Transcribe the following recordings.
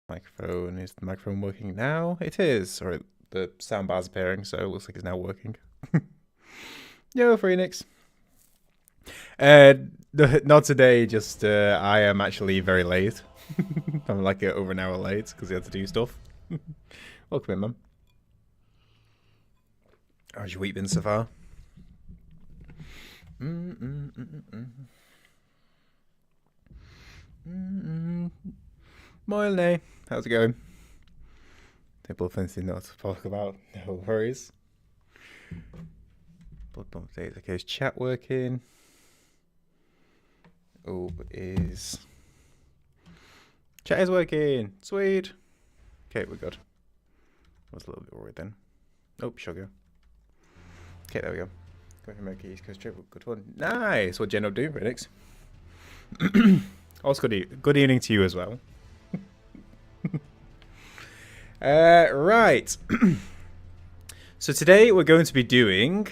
Microphone. Is the microphone working now? It is. Or the soundbar's appearing, so it looks like it's now working. Yo, Phoenix. Not today, just I am actually very late. I'm like over an hour late because I had to do stuff. Welcome in, man. How's your week been so far? Morning. How's it going? Table of fancy not to talk about. No worries. Blood bump days. Okay, is chat working? Oh, is chat is working. Sweet. Okay, we're good. I was a little bit worried then. Oh, sugar. Okay, there we go. Going from America East Coast trip. Good one. Nice. What Jen do, Phoenix? Also, good evening to you as well. Right. So today we're going to be doing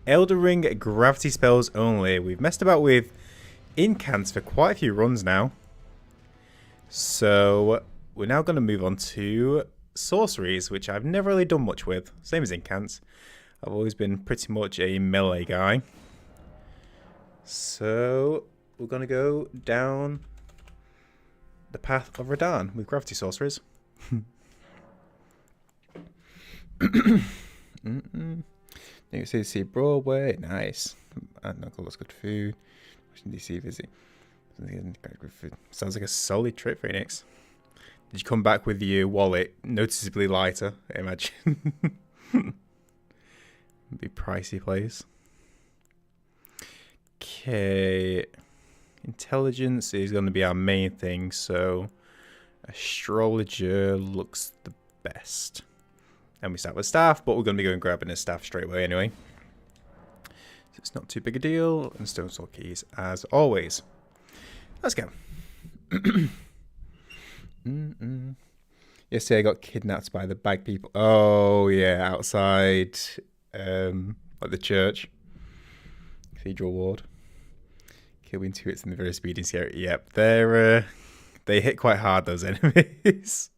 Elden Ring gravity spells only. We've messed about with incants for quite a few runs now. So we're now going to move on to sorceries, which I've never really done much with. Same as incants. I've always been pretty much a melee guy. So we're going to go down the path of Radahn with gravity sorceries. You see Broadway, nice. Knuckle, that's good food. Washington DC visit. Sounds like a solid trip, Phoenix. Did you come back with your wallet noticeably lighter? I imagine. Be pricey place. Okay, intelligence is going to be our main thing, so astrologer looks the best. And we start with staff, but we're going to be going grabbing a staff straight away anyway. So it's not too big a deal. And stone sword keys as always. Let's go. Yesterday I got kidnapped by the bag people. Oh yeah, outside like the church. Cathedral Ward. Kill in 2 hits in the very speedy and scary. Yep, they hit quite hard, those enemies.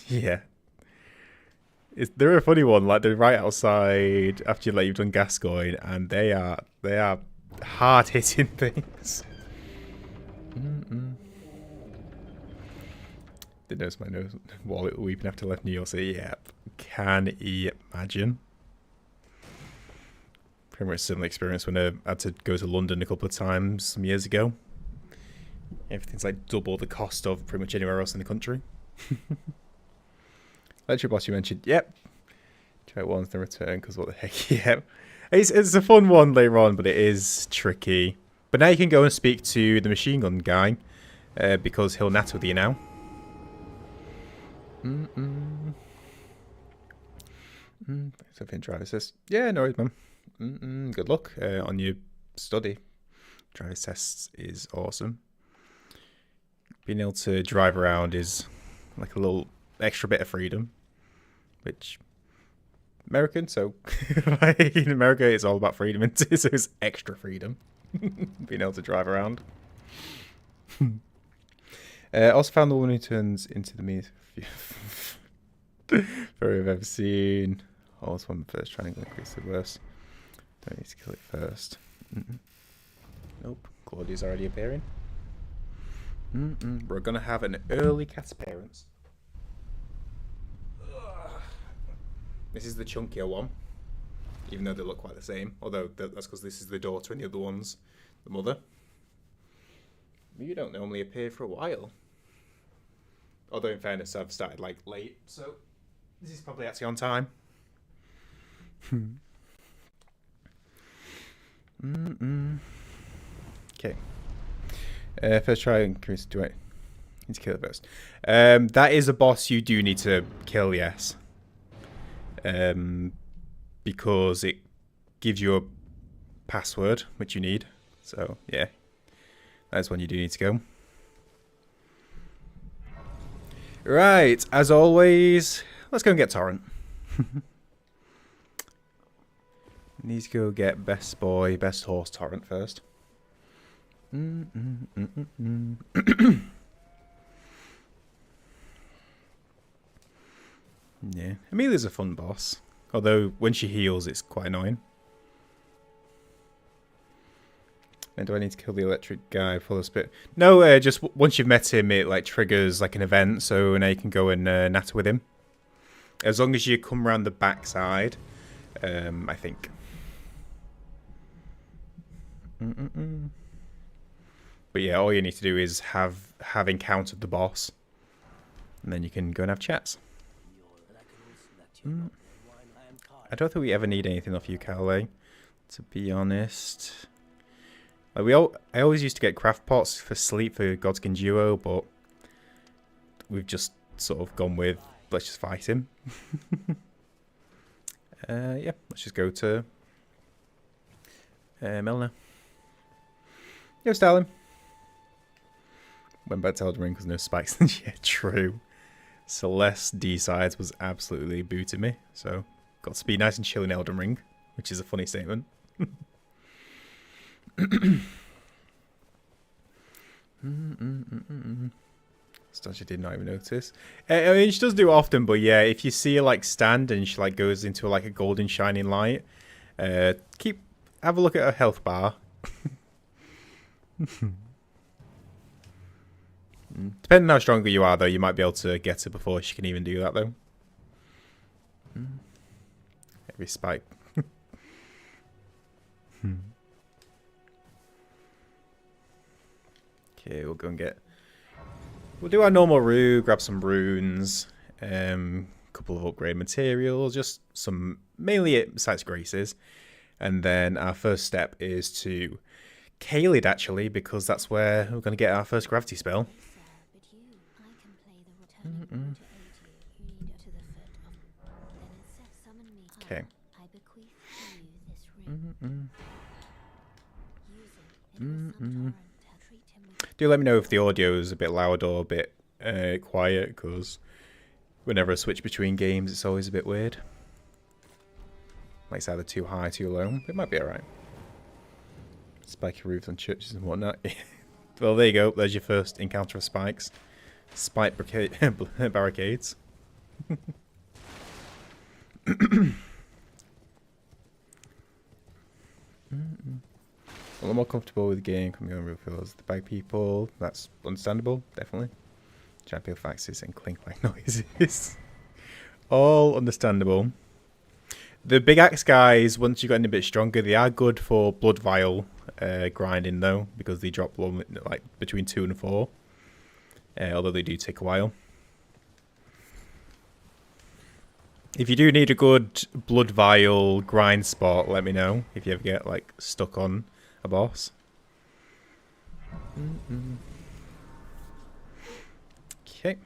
Yeah. They're a funny one, like they're right outside after you've done Gascoigne, and they are hard hitting things. Did notice my nose wallet weeping after left New York City. Yep. Can you imagine? Pretty much similar experience when I had to go to London a couple of times some years ago. Everything's like double the cost of pretty much anywhere else in the country. Lecture boss you mentioned, yep. Try it once, then return, because what the heck, yep. It's a fun one later on, but it is tricky. But now you can go and speak to the machine gun guy, because he'll nat with you now. Something driver says, yeah, no worries, man. Good luck on your study. Driver's tests is awesome. Being able to drive around is like a little extra bit of freedom, which American, so in America it's all about freedom, and so it's extra freedom. Being able to drive around. Also found the woman who turns into the meat. Very I've ever seen. Also one first trying to increase the worst. Don't need to kill it first. Nope. Claudia's already appearing. We're gonna have an early cat appearance. This is the chunkier one, even though they look quite the same. Although that's because this is the daughter and the other one's the mother. You don't normally appear for a while. Although in fairness, I've started like late, so this is probably actually on time. Okay. First try and increase. Do I need to kill it first? That is a boss you do need to kill, yes. Because it gives you a password, which you need. So, yeah. That's one you do need to go. Right, as always, let's go and get Torrent. Need to go get best boy, best horse Torrent first. Yeah, Amelia's a fun boss. Although, when she heals, it's quite annoying. And do I need to kill the electric guy for this bit? No, just once you've met him, it like triggers like an event, so now you can go and natter with him. As long as you come around the backside, I think. But yeah, all you need to do is have encountered the boss, and then you can go and have chats. I don't think we ever need anything off you, Carly, to be honest. Like I always used to get craft pots for sleep for Godskin Duo, but we've just sort of gone with let's just fight him. Yeah, let's just go to Milner. Yo, Stalin. Went back to Elden Ring because no spikes. Yeah, true. Celeste D-Sides was absolutely booting me, so got to be nice and chill in Elden Ring, which is a funny statement. She did not even notice. I mean, she does do it often, but yeah, if you see her like stand and she like goes into like a golden shining light, have a look at her health bar. Depending on how stronger you are, though, you might be able to get her before she can even do that, though. Every spike. Okay, we'll go and get... We'll do our normal route, grab some runes, couple of upgrade materials, just some... Mainly sites graces. And then our first step is to Caelid, actually, because that's where we're going to get our first gravity spell. Okay. Do let me know if the audio is a bit loud or a bit quiet, because whenever I switch between games, it's always a bit weird. Like it's either too high, too low. It might be alright. Spiky roofs on churches and whatnot. Well, there you go. There's your first encounter of spikes. Spike barricades. A lot more comfortable with the game coming on real feels. The bag people, that's understandable, definitely. Champion faxes and clink like noises. All understandable. The big axe guys, once you get a bit stronger, they are good for blood vial grinding though, because they drop like between 2 and 4. Although they do take a while. If you do need a good blood vial grind spot, let me know if you ever get like stuck on a boss. Okay.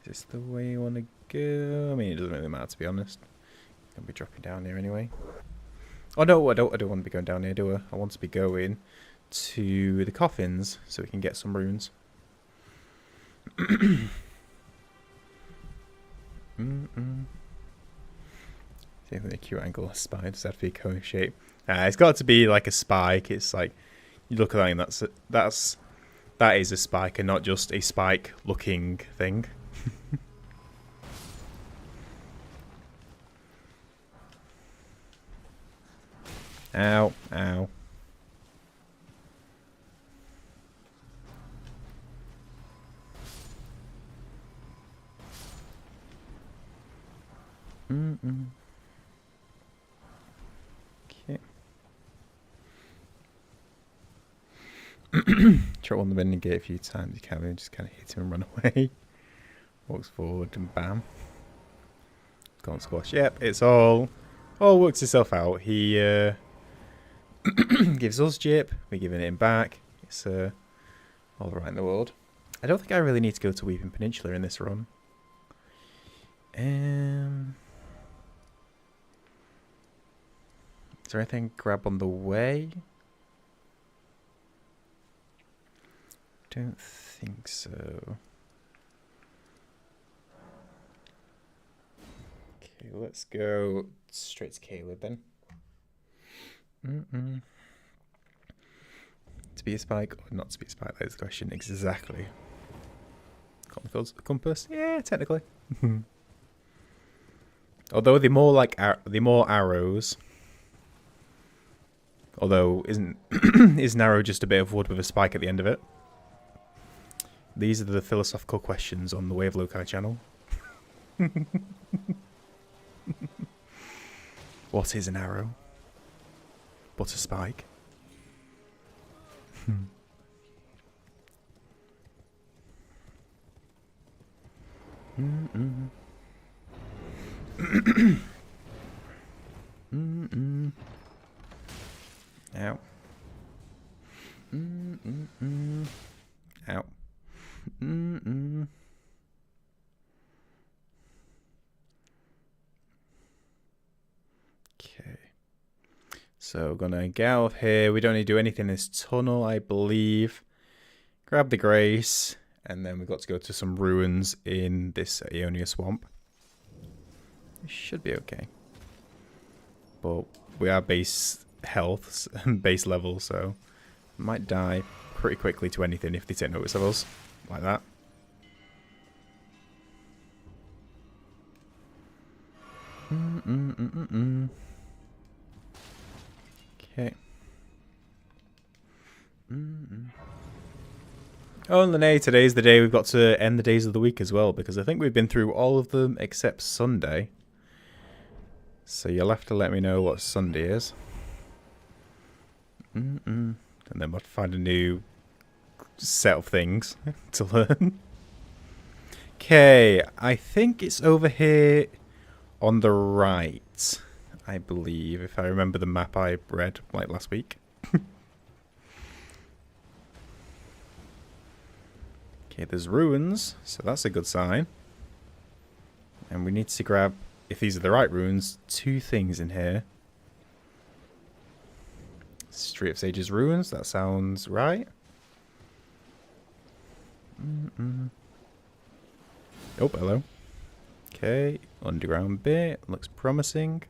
Is this the way you want to go? I mean, it doesn't really matter, to be honest. I'll be dropping down here anyway. Oh no, I don't want to be going down here, do I? I want to be going to the coffins so we can get some runes. See if the acute angle of spike does have to be cone shape. It's got to be like a spike. It's like you look at that and that is a spike and not just a spike looking thing. Ow, ow. Okay. Try on the bending gate a few times. You can just kind of hit him and run away. Walks forward and bam. Can't squash. Yep, it's all works itself out. He gives us Jip. We're giving it him back. It's all right in the world. I don't think I really need to go to Weeping Peninsula in this run. Is there anything grab on the way? Don't think so. Okay, let's go straight to Caleb then. to be a spike or not to be a spike? That is the question. Exactly. Compass? Yeah, technically. Although they're more like arrows. Although isn't is an arrow just a bit of wood with a spike at the end of it? These are the philosophical questions on the Wave Loci channel. What is an arrow? But a spike? Ow. Ow. Okay. So gonna get out of here. We don't need to do anything in this tunnel, I believe. Grab the Grace, and then we've got to go to some ruins in this Aeonia swamp. It should be okay. But we are base health, base level, so might die pretty quickly to anything if they take notice of us. Like that. Okay. Oh, and Lene, today's the day we've got to end the days of the week as well, because I think we've been through all of them except Sunday. So you'll have to let me know what Sunday is. And then we'll have to find a new set of things to learn. Okay, I think it's over here on the right, I believe, if I remember the map I read like last week. Okay, there's ruins, so that's a good sign. And we need to grab, if these are the right ruins, 2 things in here. Street of Sages ruins, that sounds right. Oh, hello. Okay, underground bit, looks promising.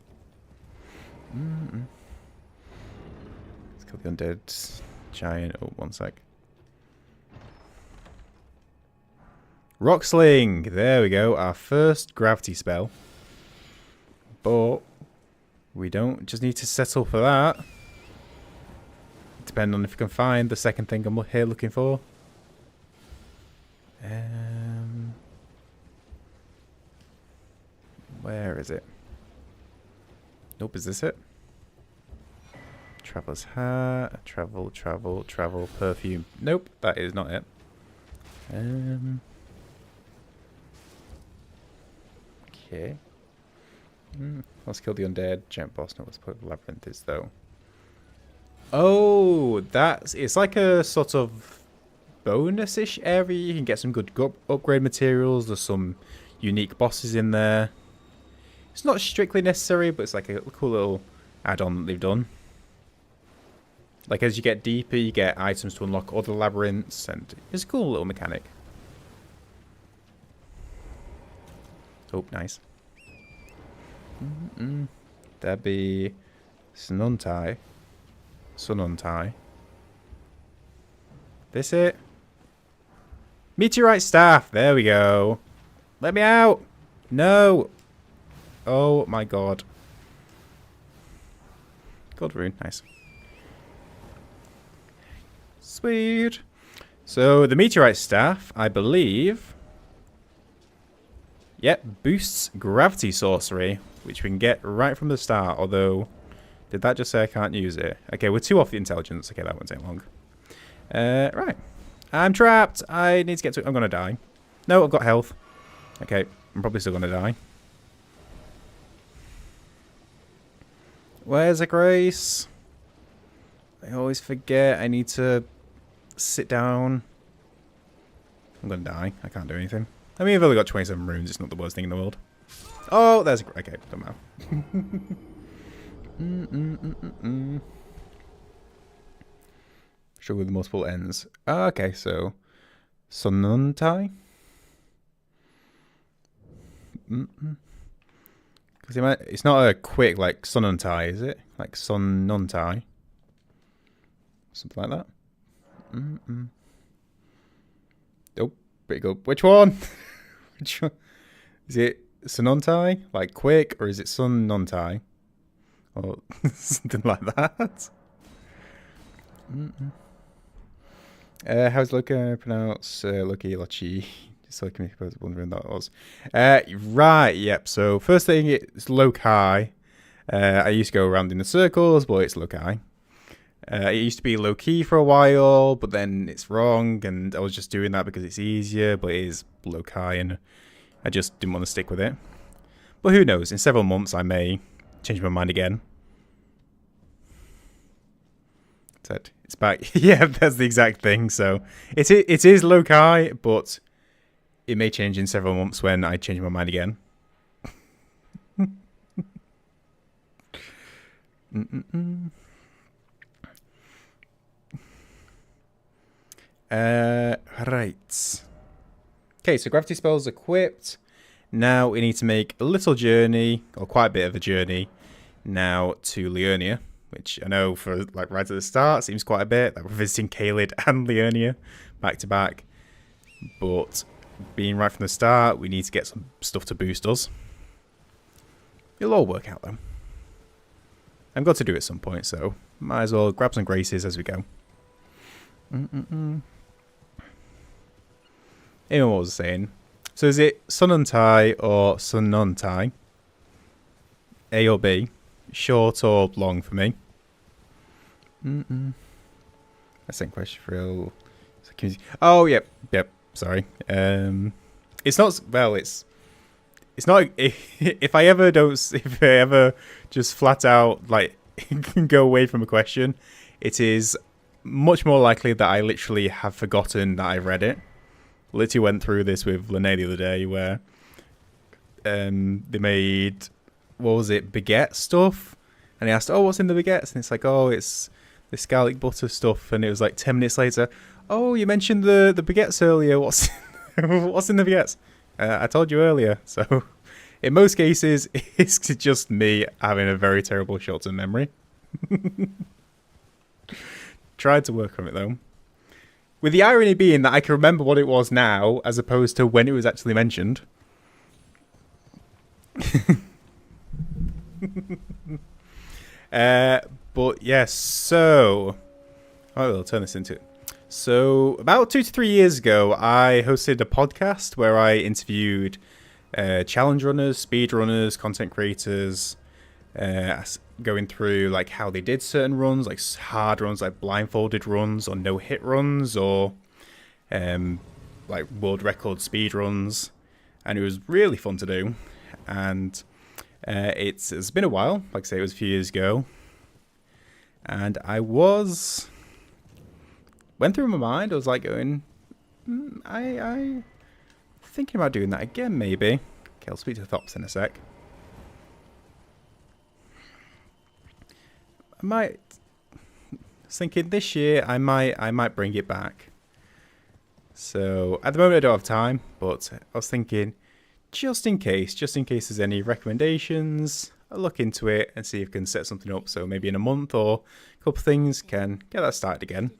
Let's kill the undead giant. Oh, one sec. Rock Sling! There we go, our first gravity spell. But we don't just need to settle for that. Depending on if we can find the second thing I'm here looking for. Where is it? Nope, is this it? Traveler's hat, travel, perfume. Nope, that is not it. Okay. Let's kill the undead giant boss. No, let's put the labyrinth is though. Oh, it's like a sort of bonus-ish area. You can get some good upgrade materials. There's some unique bosses in there. It's not strictly necessary, but it's like a cool little add-on that they've done. Like as you get deeper, you get items to unlock other labyrinths, and it's a cool little mechanic. Oh, nice. That'd be Sununtai. This it? Meteorite staff. There we go. Let me out. No. Oh my god. Gold rune. Nice. Sweet. So the meteorite staff, I believe. Yep, boosts Gravity Sorcery, which we can get right from the start, although... Did that just say I can't use it? Okay, we're 2 off the intelligence. Okay, that won't take long. Right. I'm trapped. I need to get to... I'm going to die. No, I've got health. Okay, I'm probably still going to die. Where's a Grace? I always forget. I need to sit down. I'm going to die. I can't do anything. I mean, I've only got 27 runes. It's not the worst thing in the world. Oh, there's a... Okay, don't matter. Struggle with multiple ends. Okay, so... Sununtai? Because it's not a quick, like, Sununtai, is it? Like, Sununtai? Something like that? Oh, pretty good. Which one? Which one? Is it Sunontai, like quick, or is it Sunontai? Or something like that? How's Loki pronounced? Loki Lachi. Just like me was wondering that was. Right, yep. So first thing, it's Loki. I used to go around in the circles, but it's Loki. It used to be low key for a while, but then it's wrong, and I was just doing that because it's easier, but it is low key, and I just didn't want to stick with it. But who knows? In several months, I may change my mind again. It's back. Yeah, that's the exact thing. So it is low key, but it may change in several months when I change my mind again. Right. Okay, so gravity spells equipped. Now we need to make a little journey, or quite a bit of a journey, now to Liurnia, which I know for like right at the start seems quite a bit. Like we're visiting Caelid and Liurnia back to back. But being right from the start, we need to get some stuff to boost us. It'll all work out though. I've got to do it at some point, so might as well grab some graces as we go. Anyone was saying. So is it Sunontai or Sunontai? A or B? Short or long for me? That's the same question for real. Oh, yep. Sorry. It's not. Well, it's not. If I ever just flat out like go away from a question, it is much more likely that I literally have forgotten that I've read it. Literally went through this with Lene the other day where they made, what was it, baguette stuff? And he asked, oh, what's in the baguettes? And it's like, oh, it's this garlic butter stuff. And it was like 10 minutes later, oh, you mentioned the baguettes earlier. What's in the baguettes? I told you earlier. So in most cases, it's just me having a very terrible short-term memory. Tried to work on it, though. With the irony being that I can remember what it was now, as opposed to when it was actually mentioned. But yes, so I'll turn this into. So about 2 to 3 years ago, I hosted a podcast where I interviewed challenge runners, speed runners, content creators, going through like how they did certain runs, like hard runs, like blindfolded runs, or no hit runs, or like world record speed runs, and it was really fun to do. And it's been a while, like I say, it was a few years ago, and I went through my mind. I was like going, I thinking about doing that again, maybe. Okay, I'll speak to Thops in a sec. I was thinking this year I might bring it back. So at the moment I don't have time, but I was thinking just in case there's any recommendations, I'll look into it and see if I can set something up. So maybe in a month or a couple of things can get that started again.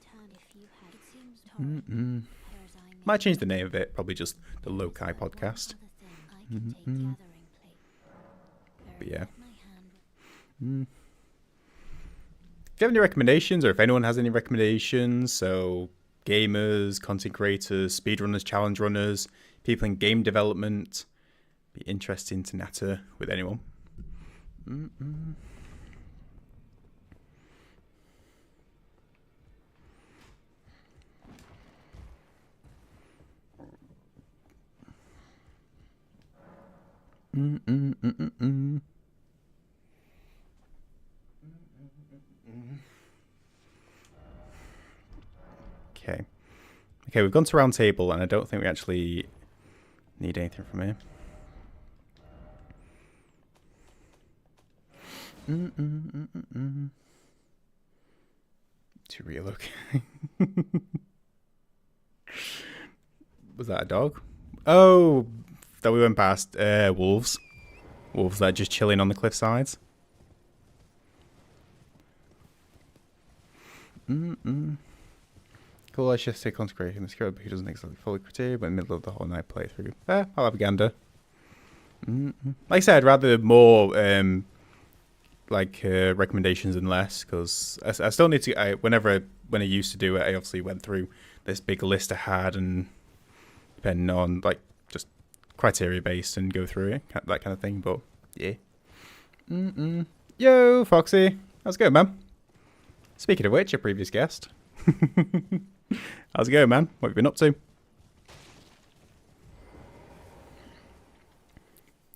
Might change the name of it, probably just the Lokai podcast. But yeah. If you have any recommendations, or if anyone has any recommendations, so gamers, content creators, speedrunners, challenge runners, people in game development, be interesting to natter with anyone. Okay, we've gone to round table, and I don't think we actually need anything from here. Too real, okay. Was that a dog? Oh, that we went past. Wolves. Wolves that are just chilling on the cliff sides. Cool, I should say consecration. The script who doesn't exactly follow criteria, but in the middle of the whole night playthrough. I'll have a gander. Like I said, I'd rather more recommendations than less, because I still need to. When I used to do it, I obviously went through this big list I had, and depending on like just criteria based and go through it, that kind of thing. But yeah. Yo, Foxy, how's it going, man? Speaking of which, your previous guest. How's it going, man? What have you been up to?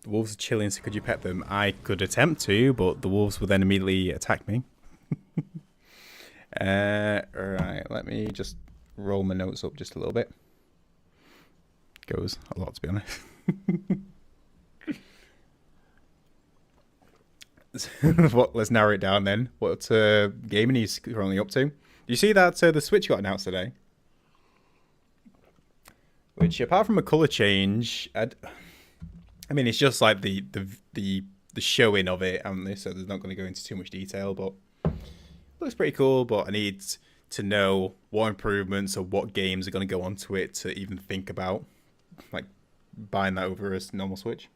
The wolves are chilling, so could you pet them? I could attempt to, but the wolves would then immediately attack me. Right, let me just roll my notes up just a little bit. Goes a lot, to be honest. Let's narrow it down then. What gaming he's currently up to? Do you see that the Switch got announced today? Which, apart from a colour change, I mean, it's just like the showing of it, haven't they? So there's not going to go into too much detail, but it looks pretty cool. But I need to know what improvements or what games are going to go onto it to even think about like buying that over a normal Switch.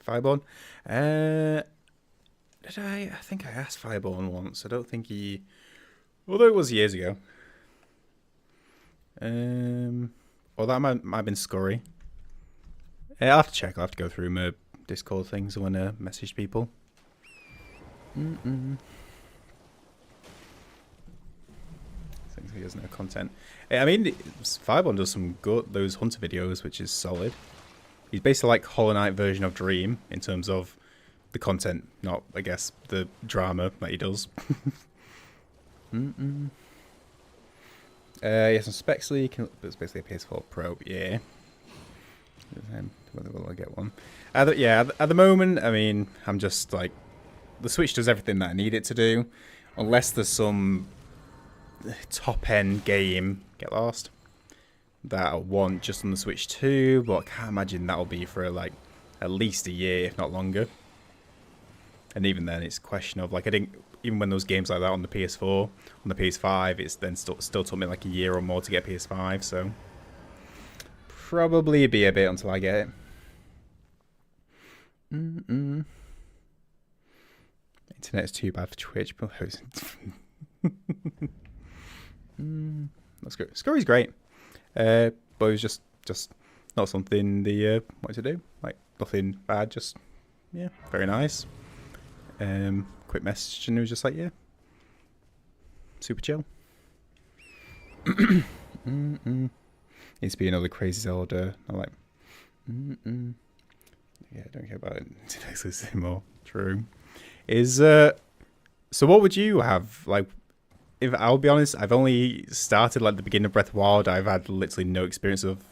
Fireborn. Did I think I asked Fireborn once. I don't think he... Although it was years ago. Or that might have been Scurry. I'll have to check. I'll have to go through my Discord things when I message people. Thinks he has no content. I mean, Fireborn does some good, those Hunter videos, which is solid. He's basically like Hollow Knight version of Dream in terms of the content, not, I guess, the drama that he does. Yes, on Specs League, it's basically a PS4 Pro, yeah. Whether will I get one? At the moment, I mean, I'm just like, the Switch does everything that I need it to do, unless there's some top-end game, get lost, that I want just on the Switch 2, but I can't imagine that'll be for like at least a year, if not longer. And even then, it's a question of like, I think even when those games like that on the PS4, on the PS5, it's then still took me like a year or more to get PS5, so probably be a bit until I get it. Internet's too bad for Twitch, but that's good. Scurry's great. But it was just not something they wanted to do. Like, nothing bad, just, yeah, very nice. Quick message, and it was just like, yeah, super chill. Needs to be another Crazy Zelda. I'm like, yeah, don't care about it anymore. True. So what would you have? Like, if I'll be honest, I've only started like the beginning of Breath of the Wild. I've had literally no experience of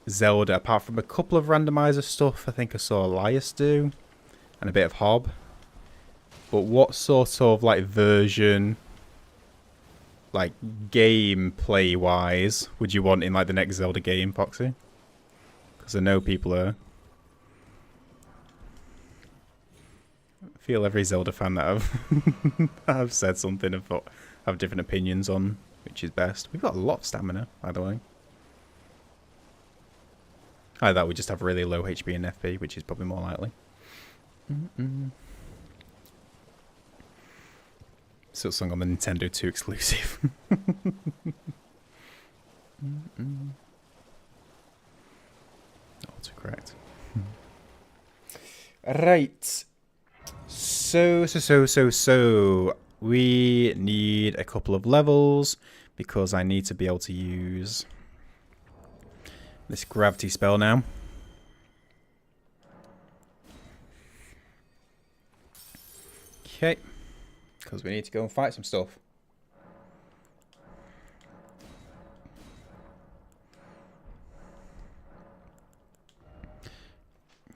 Zelda apart from a couple of randomizer stuff. I think I saw Elias do, and a bit of Hob. But what sort of like version, like gameplay wise, would you want in like the next Zelda game, Foxy? Because I know people are. I feel every Zelda fan that I've said something have different opinions on which is best. We've got a lot of stamina, by the way. Either that, we just have really low HP and FP, which is probably more likely. Still sung on the Nintendo 2 exclusive. Autocorrect. Right. So, we need a couple of levels because I need to be able to use this gravity spell now. Okay. Because we need to go and fight some stuff.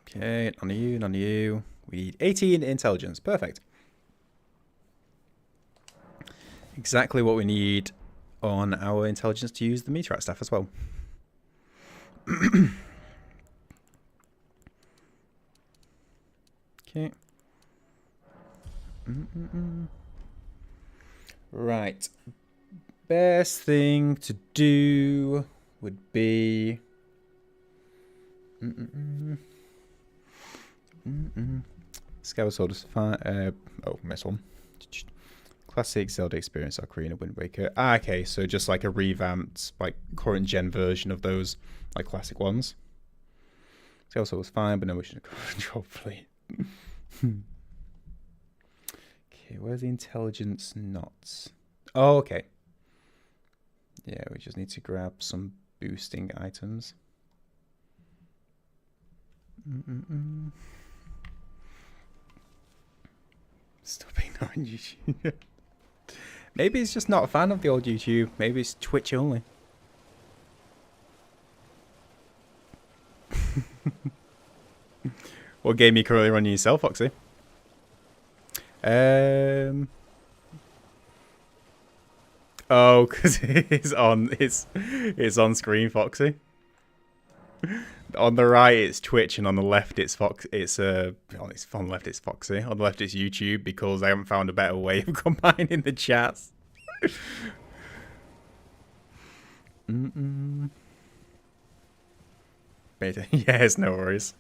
Okay, none of you, none of you. We need 18 intelligence. Perfect. Exactly what we need on our intelligence to use the meteorite staff as well. Okay. Right. Best thing to do would be... Skyward Sword is fine. Oh, missed one. Classic Zelda Experience, Ocarina, Wind Waker. Ah, okay, so just like a revamped, like current gen version of those, like classic ones. Skyward Sword was fine, but no mission to control fleet. Okay, where's the intelligence knots? Oh, okay. Yeah, we just need to grab some boosting items. Stop ignoring YouTube. Maybe he's just not a fan of the old YouTube. Maybe it's Twitch only. What game are you currently running yourself, Foxy? Oh, because it's on screen, Foxy. On the right it's Twitch, and on the left it's Fox. It's on the left it's Foxy. On the left it's YouTube, because I haven't found a better way of combining the chats. Yes, no worries.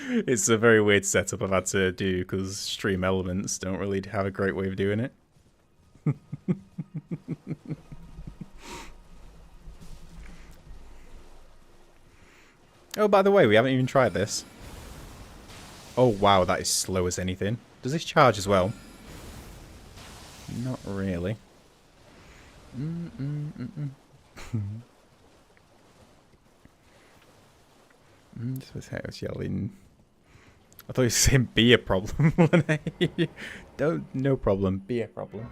It's a very weird setup I've had to do, because Stream Elements don't really have a great way of doing it. Oh, by the way, we haven't even tried this. Oh, wow, that is slow as anything. Does this charge as well? Not really. This was how I was yelling. I thought you were saying be a problem. No problem, be a problem.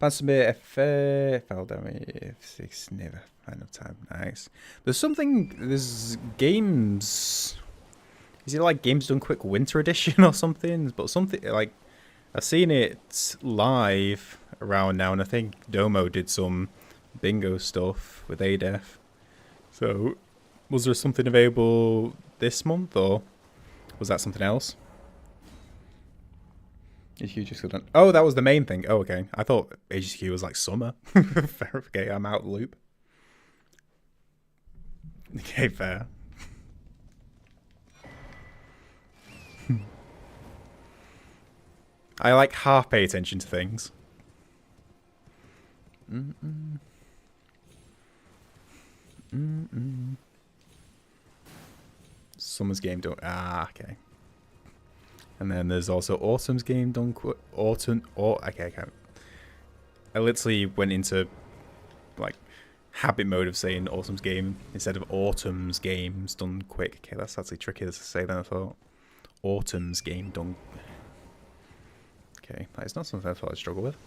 Submit fell down F6, never find enough time. Nice. There's games. Is it like Games Done Quick Winter Edition or something? But something like, I've seen it live around now, and I think Domo did some bingo stuff with ADEF. So, was there something available this month, or was that something else? HQ just done. Oh, that was the main thing. Oh, okay. I thought HQ was like summer. Fair. Okay, I'm out of the loop. Okay, fair. I like half pay attention to things. Summer's game done. Ah, okay. And then there's also Autumn's game done quick. Okay, I can't. I literally went into like habit mode of saying Autumn's game instead of Autumn's games done quick. Okay, that's actually trickier to say than I thought. Autumn's game done. Okay, that is not something I thought I'd struggle with.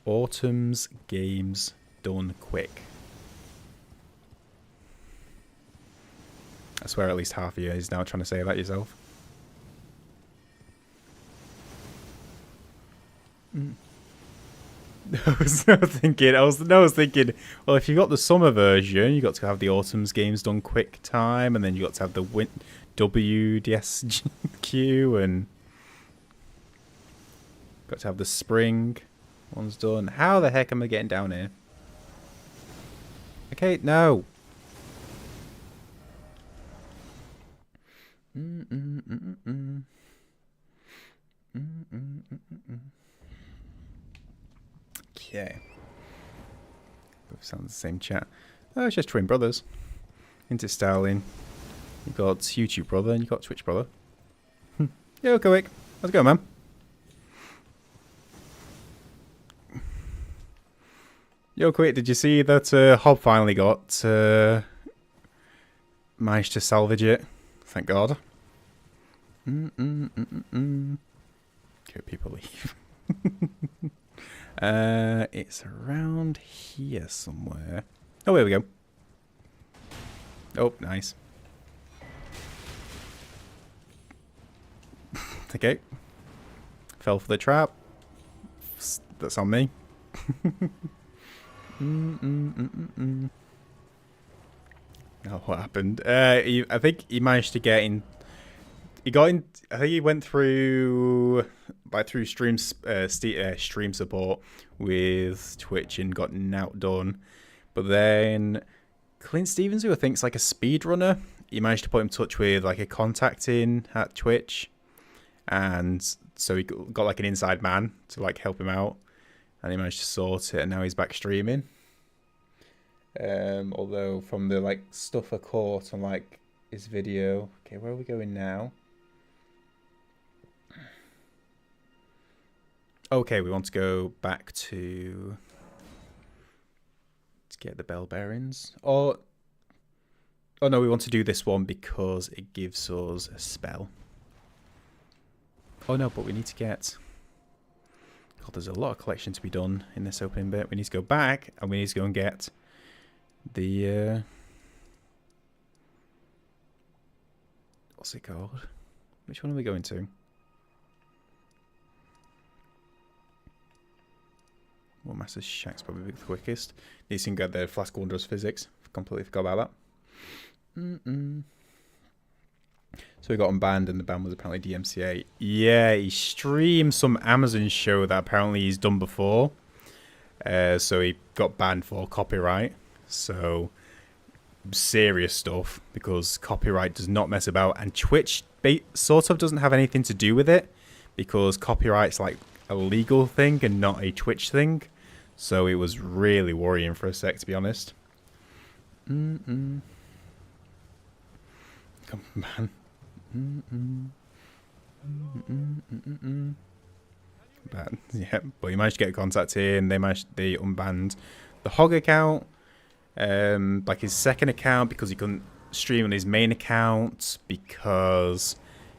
Autumn's games done quick. I swear at least half of you is now trying to say that yourself. I was thinking, well, if you got the summer version, you got to have the Autumn's games done quick time, and then you got to have the WDSQ, and got to have the spring ones done. How the heck am I getting down here? Okay, no. Okay. Both sound the same chat. Oh, it's just twin brothers. Interstyling. You got YouTube brother and you got Twitch brother. Yo, Koic. How's it going, man? Yo, Koic, did you see that Hob finally got managed to salvage it? Thank God. Okay, people leave. It's around here somewhere. Oh, here we go. Oh, nice. Okay. Fell for the trap. That's on me. Oh, what happened? I think he managed to get in. He got in. I think he went through through stream support with Twitch and got outdone. But then Clint Stevens, who I think's like a speedrunner, he managed to put him in touch with like a contact in at Twitch, and so he got like an inside man to like help him out, and he managed to sort it, and now he's back streaming. Although from the like stuff I caught on like his video, okay, where are we going now? Okay, we want to go back to get the bell bearings. Oh no, we want to do this one because it gives us a spell. Oh no, but we need to get... God, there's a lot of collection to be done in this opening bit. We need to go back and we need to go and get the... what's it called? Which one are we going to? Well, Master Shack's probably the quickest. Needs to get the Flask Wondrous Physics. Completely forgot about that. So we got him banned, and the ban was apparently DMCA. Yeah, he streamed some Amazon show that apparently he's done before. So he got banned for copyright. So serious stuff, because copyright does not mess about, and Twitch sort of doesn't have anything to do with it, because copyright's like a legal thing and not a Twitch thing. So it was really worrying for a sec, to be honest. Come on. But yeah, but he managed to get contact here, and they unbanned the Hog account, like his second account, because he couldn't stream on his main account, because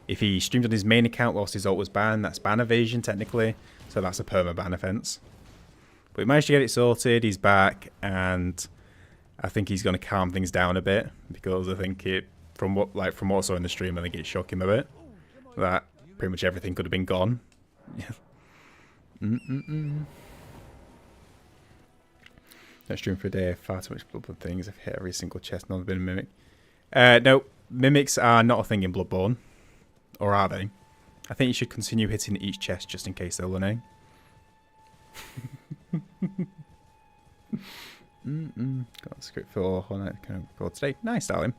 if he streamed on his main account whilst his alt was banned, that's ban evasion technically, so that's a perma-ban offence. But we managed to get it sorted, he's back, and I think he's going to calm things down a bit, because I think from what I saw in the stream, I think it shocked him a bit that pretty much everything could have been gone. That stream for a day, far too much Bloodborne things. I've hit every single chest, none have been a mimic. No, mimics are not a thing in Bloodborne. Or are they? I think you should continue hitting each chest just in case they're learning. Got a script for Hornet for today. Nice, darling.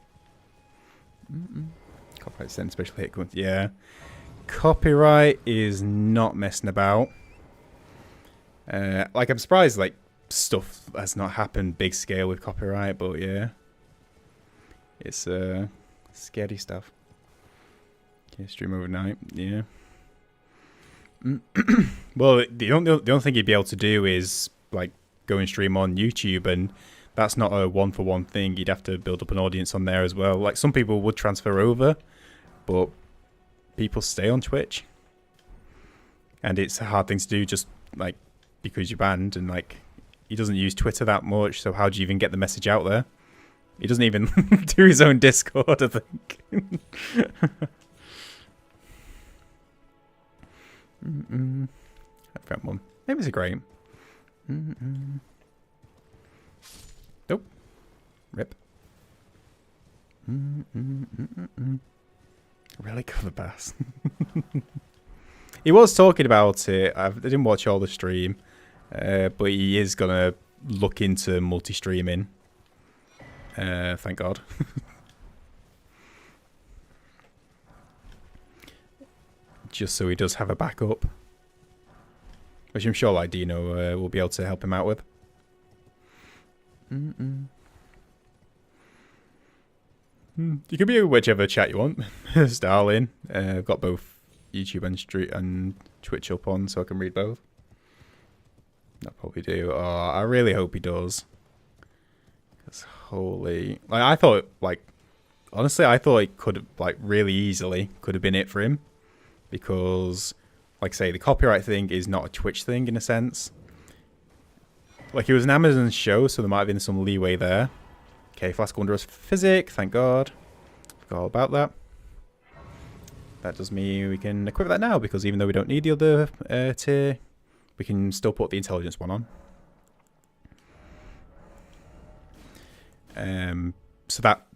Copyright sent special hit. Yeah. Copyright is not messing about. Like, I'm surprised, like, stuff has not happened big scale with copyright, but yeah. It's scary stuff. Okay, stream overnight, yeah. Well, the only thing you'd be able to do is like go and stream on YouTube, and that's not a one-for-one thing. You'd have to build up an audience on there as well. Like, some people would transfer over, but people stay on Twitch, and it's a hard thing to do just like because you're banned, and like he doesn't use Twitter that much, so how do you even get the message out there? He doesn't even do his own Discord, I think. I found one. Maybe it's a great. Nope. Rip. Really cover bass. He was talking about it. I didn't watch all the stream, but he is gonna look into multi-streaming. Thank God. Just so he does have a backup, which I'm sure like Dino will be able to help him out with. You can be whichever chat you want. Starling. I've got both YouTube and Twitch up on, so I can read both. I'll probably do. Oh, I really hope he does. Because holy, like, I thought, like, honestly, I thought it could have, like, really easily could have been it for him. Because, like, say, the copyright thing is not a Twitch thing in a sense. Like, it was an Amazon show, so there might have been some leeway there. Okay, Flask Wondrous Physic, thank God. Forgot all about that. That does mean we can equip that now, because even though we don't need the other tier, we can still put the intelligence one on. So that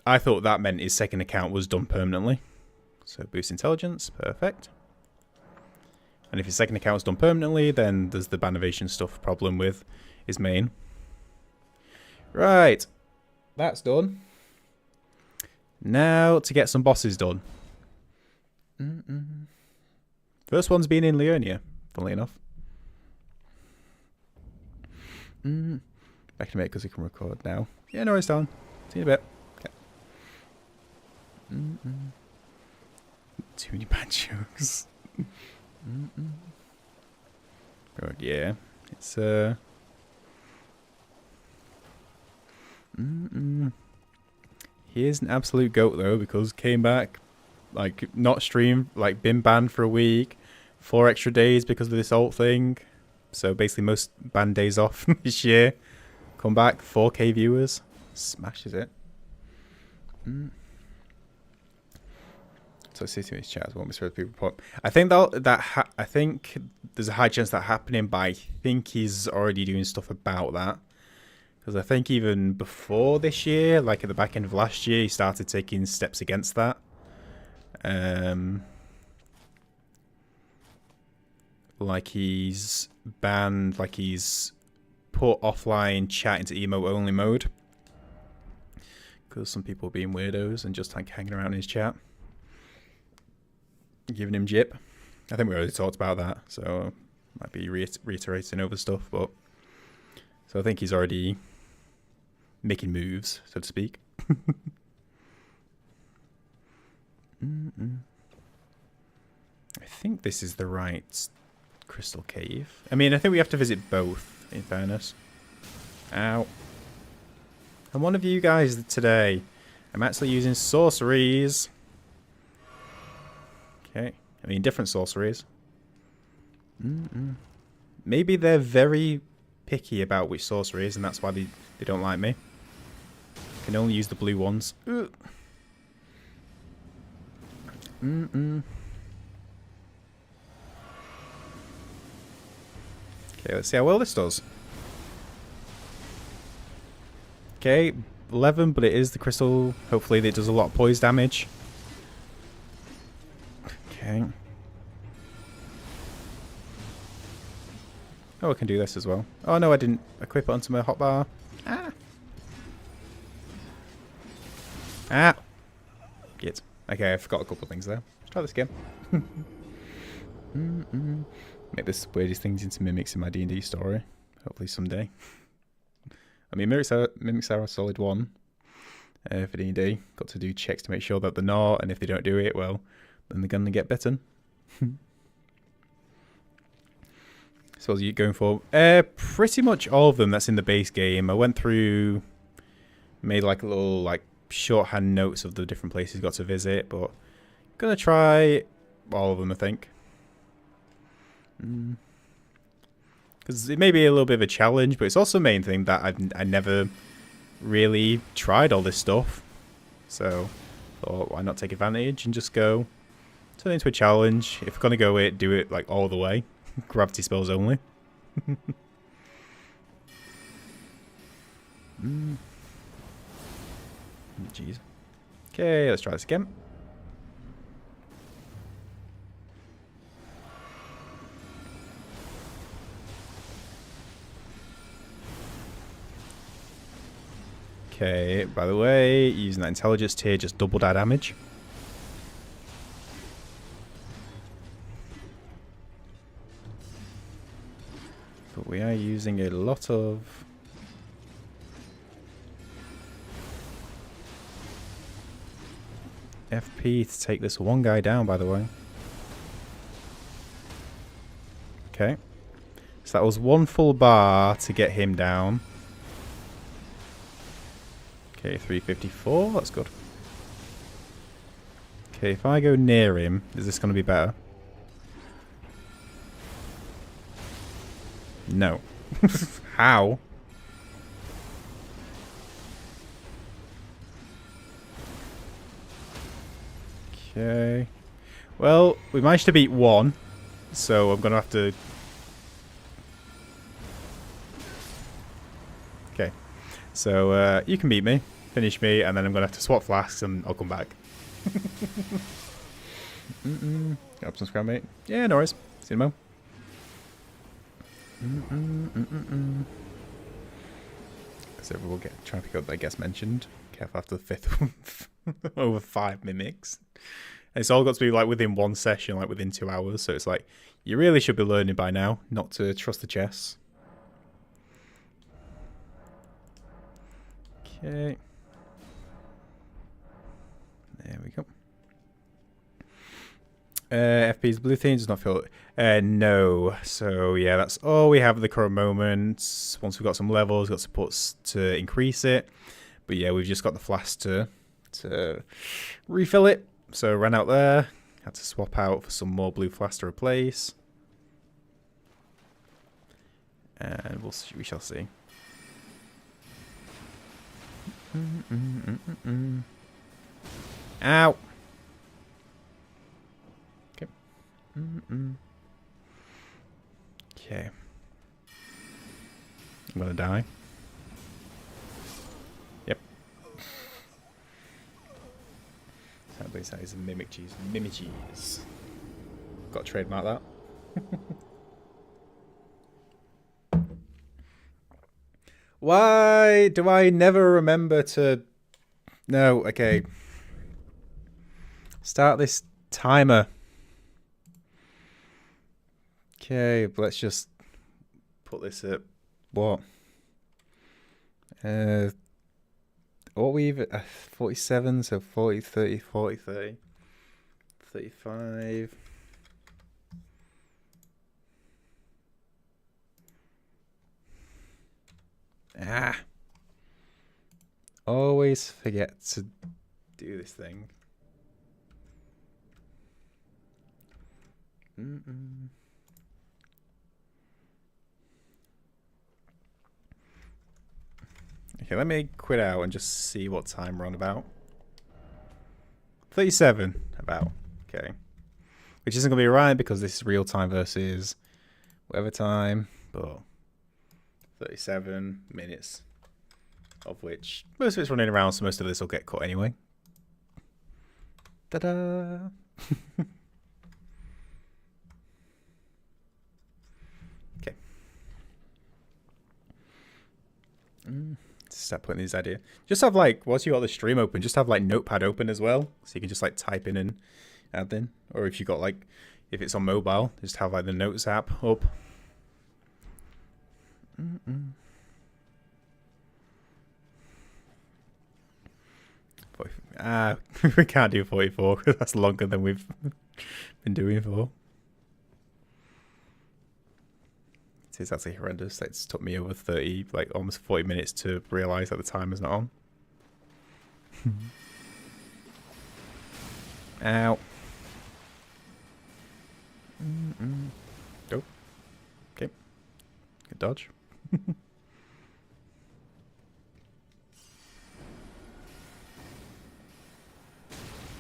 I thought that meant his second account was done permanently. So boost intelligence, perfect. And if his second account is done permanently, then there's the bannovation stuff problem with his main. Right, that's done. Now to get some bosses done. First one's been in Leonia, funnily enough. Back in a bit because we can record now. Yeah, no worries, Talon. See you in a bit. Okay. Too many bad jokes. Right, yeah. It's He is an absolute goat though, because came back, like not streamed, like been banned for a week, 4 extra days because of this ult thing. So basically most banned days off this year. Come back, 4K viewers, smashes it. So see to his chat as well. People report. I think I think there's a high chance that happening, but I think he's already doing stuff about that. Because I think even before this year, like at the back end of last year, he started taking steps against that. Like he's banned, like he's put offline chat into emo only mode. Because some people are being weirdos and just like hanging around in his chat. Giving him jip. I think we already talked about that, so might be reiterating over stuff, but so I think he's already making moves, so to speak. I think this is the right crystal cave. I mean, I think we have to visit both, in fairness. Ow. I'm one of you guys today. I'm actually using sorceries. Okay. I mean, different sorceries. Maybe they're very picky about which sorceries, and that's why they don't like me. Can only use the blue ones. Okay, let's see how well this does. Okay, 11, but it is the crystal. Hopefully it does a lot of poise damage. Okay. Oh, I can do this as well. Oh no, I didn't equip it onto my hotbar. Ah. Ah. Get. Okay, I forgot a couple of things there. Let's try this again. Make this weirdest things into mimics in my D&D story. Hopefully someday. I mean, mimics are a solid one for D&D. Got to do checks to make sure that they're not, and if they don't do it, well, then they're going to get bitten. So what are you going for? Pretty much all of them that's in the base game. I went through, made like a little like shorthand notes of the different places got to visit, but gonna try all of them, I think. Because it may be a little bit of a challenge, but it's also the main thing that I never really tried all this stuff. So thought, why not take advantage and just go turn it into a challenge. If we're gonna go it, do it like all the way. Gravity spells only. Jeez. Okay, let's try this again. Okay, by the way, using that intelligence tier just doubled our damage. But we are using a lot of FP to take this one guy down, by the way. Okay. So that was one full bar to get him down. Okay, 354, that's good. Okay, if I go near him, is this going to be better? No. How? Okay. Well, we managed to beat one, so I'm going to have to... Okay. So you can beat me, finish me, and then I'm gonna have to swap flasks and I'll come back. Grab some scram, mate. Yeah, no worries. See you in a mo. So we'll get trying to pick up, I guess, mentioned. Careful after the 5th over 5 mimics. And it's all got to be like within one session, like within 2 hours. So it's like you really should be learning by now not to trust the chess. Okay. There we go. FP's blue thing does not feel... no. So, yeah, that's all we have at the current moment. Once we've got some levels, we've got supports to increase it. But, yeah, we've just got the flask to refill it. So, ran out there. Had to swap out for some more blue flask to replace. And we shall see. Ow! Okay. Okay. I'm gonna die. Yep. Sadly, that is a mimic cheese. Mimic cheese. Got to trademark that. Why do I never remember to... No, okay. Start this timer. Okay, but let's just put this at what? What we even 47, so 40, 30, 40, 30, 35. Always forget to do this thing. Okay, let me quit out and just see what time we're on about. 37, about. Okay. Which isn't going to be right because this is real time versus whatever time, but 37 minutes, of which most of it's running around, so most of this will get cut anyway. Ta-da! Okay. Start putting these ideas. Just have like, once you got the stream open, just have like Notepad open as well, so you can just like type in and add in. Or if you got like, if it's on mobile, just have like the Notes app up. We can't do 44 because that's longer than we've been doing for. It is actually horrendous. It's took me over 30, like almost 40 minutes to realise that the timer's not on. Ow. Oh. Okay. Good dodge.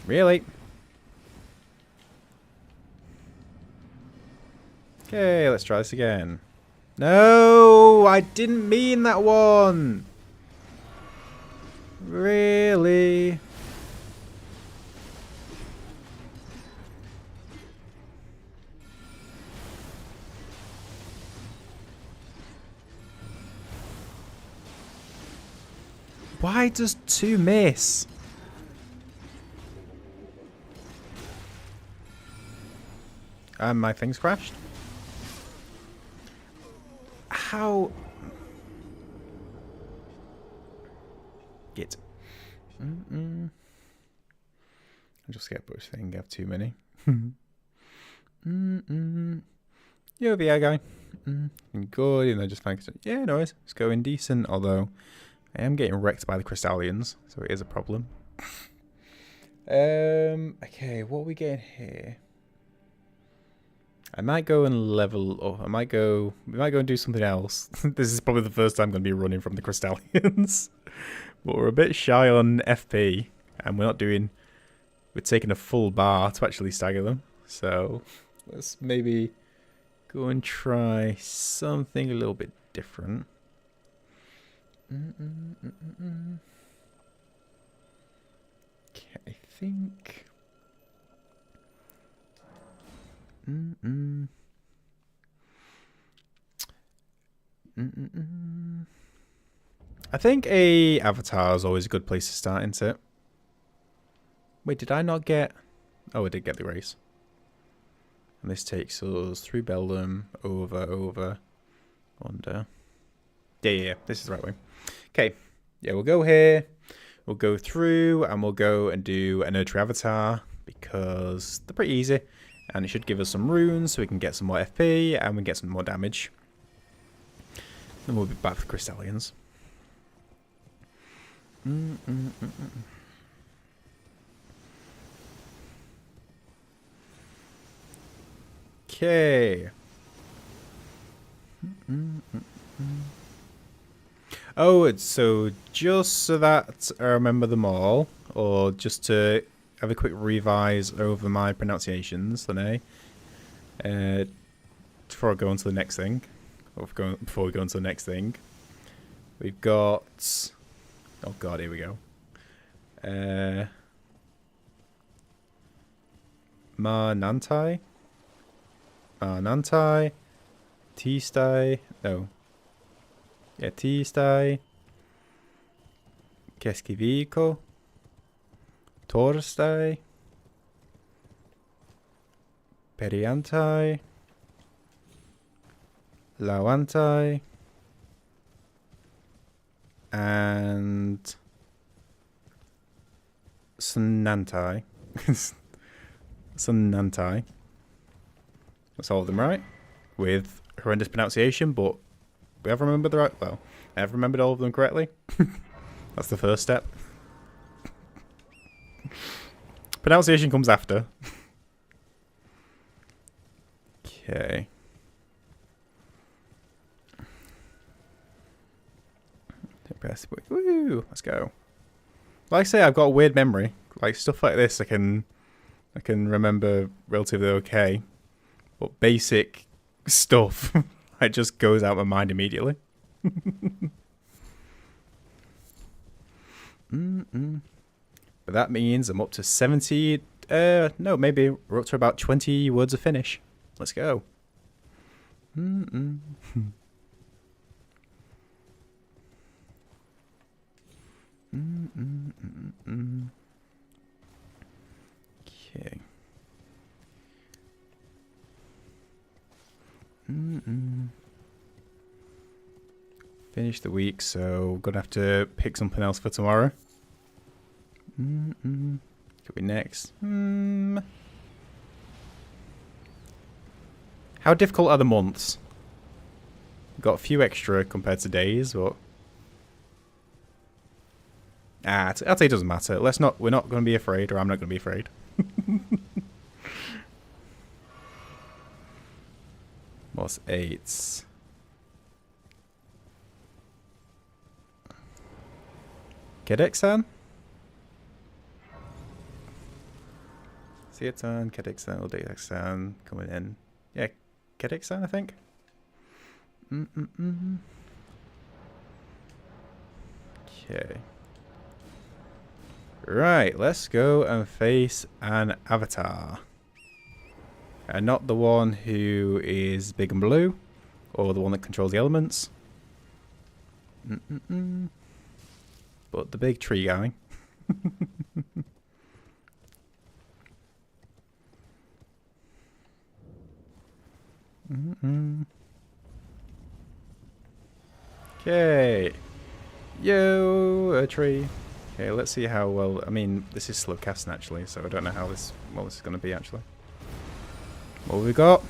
Really? Okay, let's try this again. No, I didn't mean that one. Really? Why does 2 miss? My thing's crashed. How? Git. I'll just get Bush thing. Have too many. You're the guy. Good. And I just find yeah, no, it's going decent. Although I am getting wrecked by the Crystallians, so it is a problem. Okay, what are we getting here? I might go and level up. We might go and do something else. This is probably the first time I'm going to be running from the Crystallians. But we're a bit shy on FP. And we're taking a full bar to actually stagger them. So let's maybe go and try something a little bit different. Okay, I think. I think a avatar is always a good place to start, isn't it? Wait, did I not get... Oh, I did get the race. And this takes us through Beldam, over, under. Yeah, this is the right way. Okay, yeah, we'll go here. We'll go through, and we'll go and do an Erdtree avatar, because they're pretty easy. And it should give us some runes, so we can get some more FP, and we can get some more damage. Then we'll be back for Crystallians. Okay. Oh, it's so just so that I remember them all, or just to have a quick revise over my pronunciations, then before I go on to the next thing, or before we go on to the next thing, we've got, oh god, here we go. Nantai, T-Stai, no. Yeah, T-Stai, Keskivico, Torstai, Periantai, Lawantai, and Sunantai. Sunantai. That's all of them right. With horrendous pronunciation, but we have remembered the right... Well, I have remembered all of them correctly. That's the first step. Pronunciation comes after. Okay. Woo! Let's go. Like I say, I've got a weird memory. Like stuff like this, I can remember relatively okay. But basic stuff, it just goes out of my mind immediately. But that means I'm up to 70. No, maybe we're up to about 20 words of finish. Let's go. Okay. Finish the week, so we're gonna have to pick something else for tomorrow. Could be next. How difficult are the months? Got a few extra compared to days, but I'd say it doesn't matter. We're not gonna be afraid, or I'm not gonna be afraid. What's 8? Kedek-san? See it on Kedek-san or Kedek-san coming in. Yeah, Kedek-san, I think. Okay. Right, let's go and face an avatar. And not the one who is big and blue, or the one that controls the elements. But the big tree guy. Okay. Yo, a tree. Okay, let's see how well... I mean, this is slow casting actually, so I don't know how this... Well, this is going to be actually. What have we got?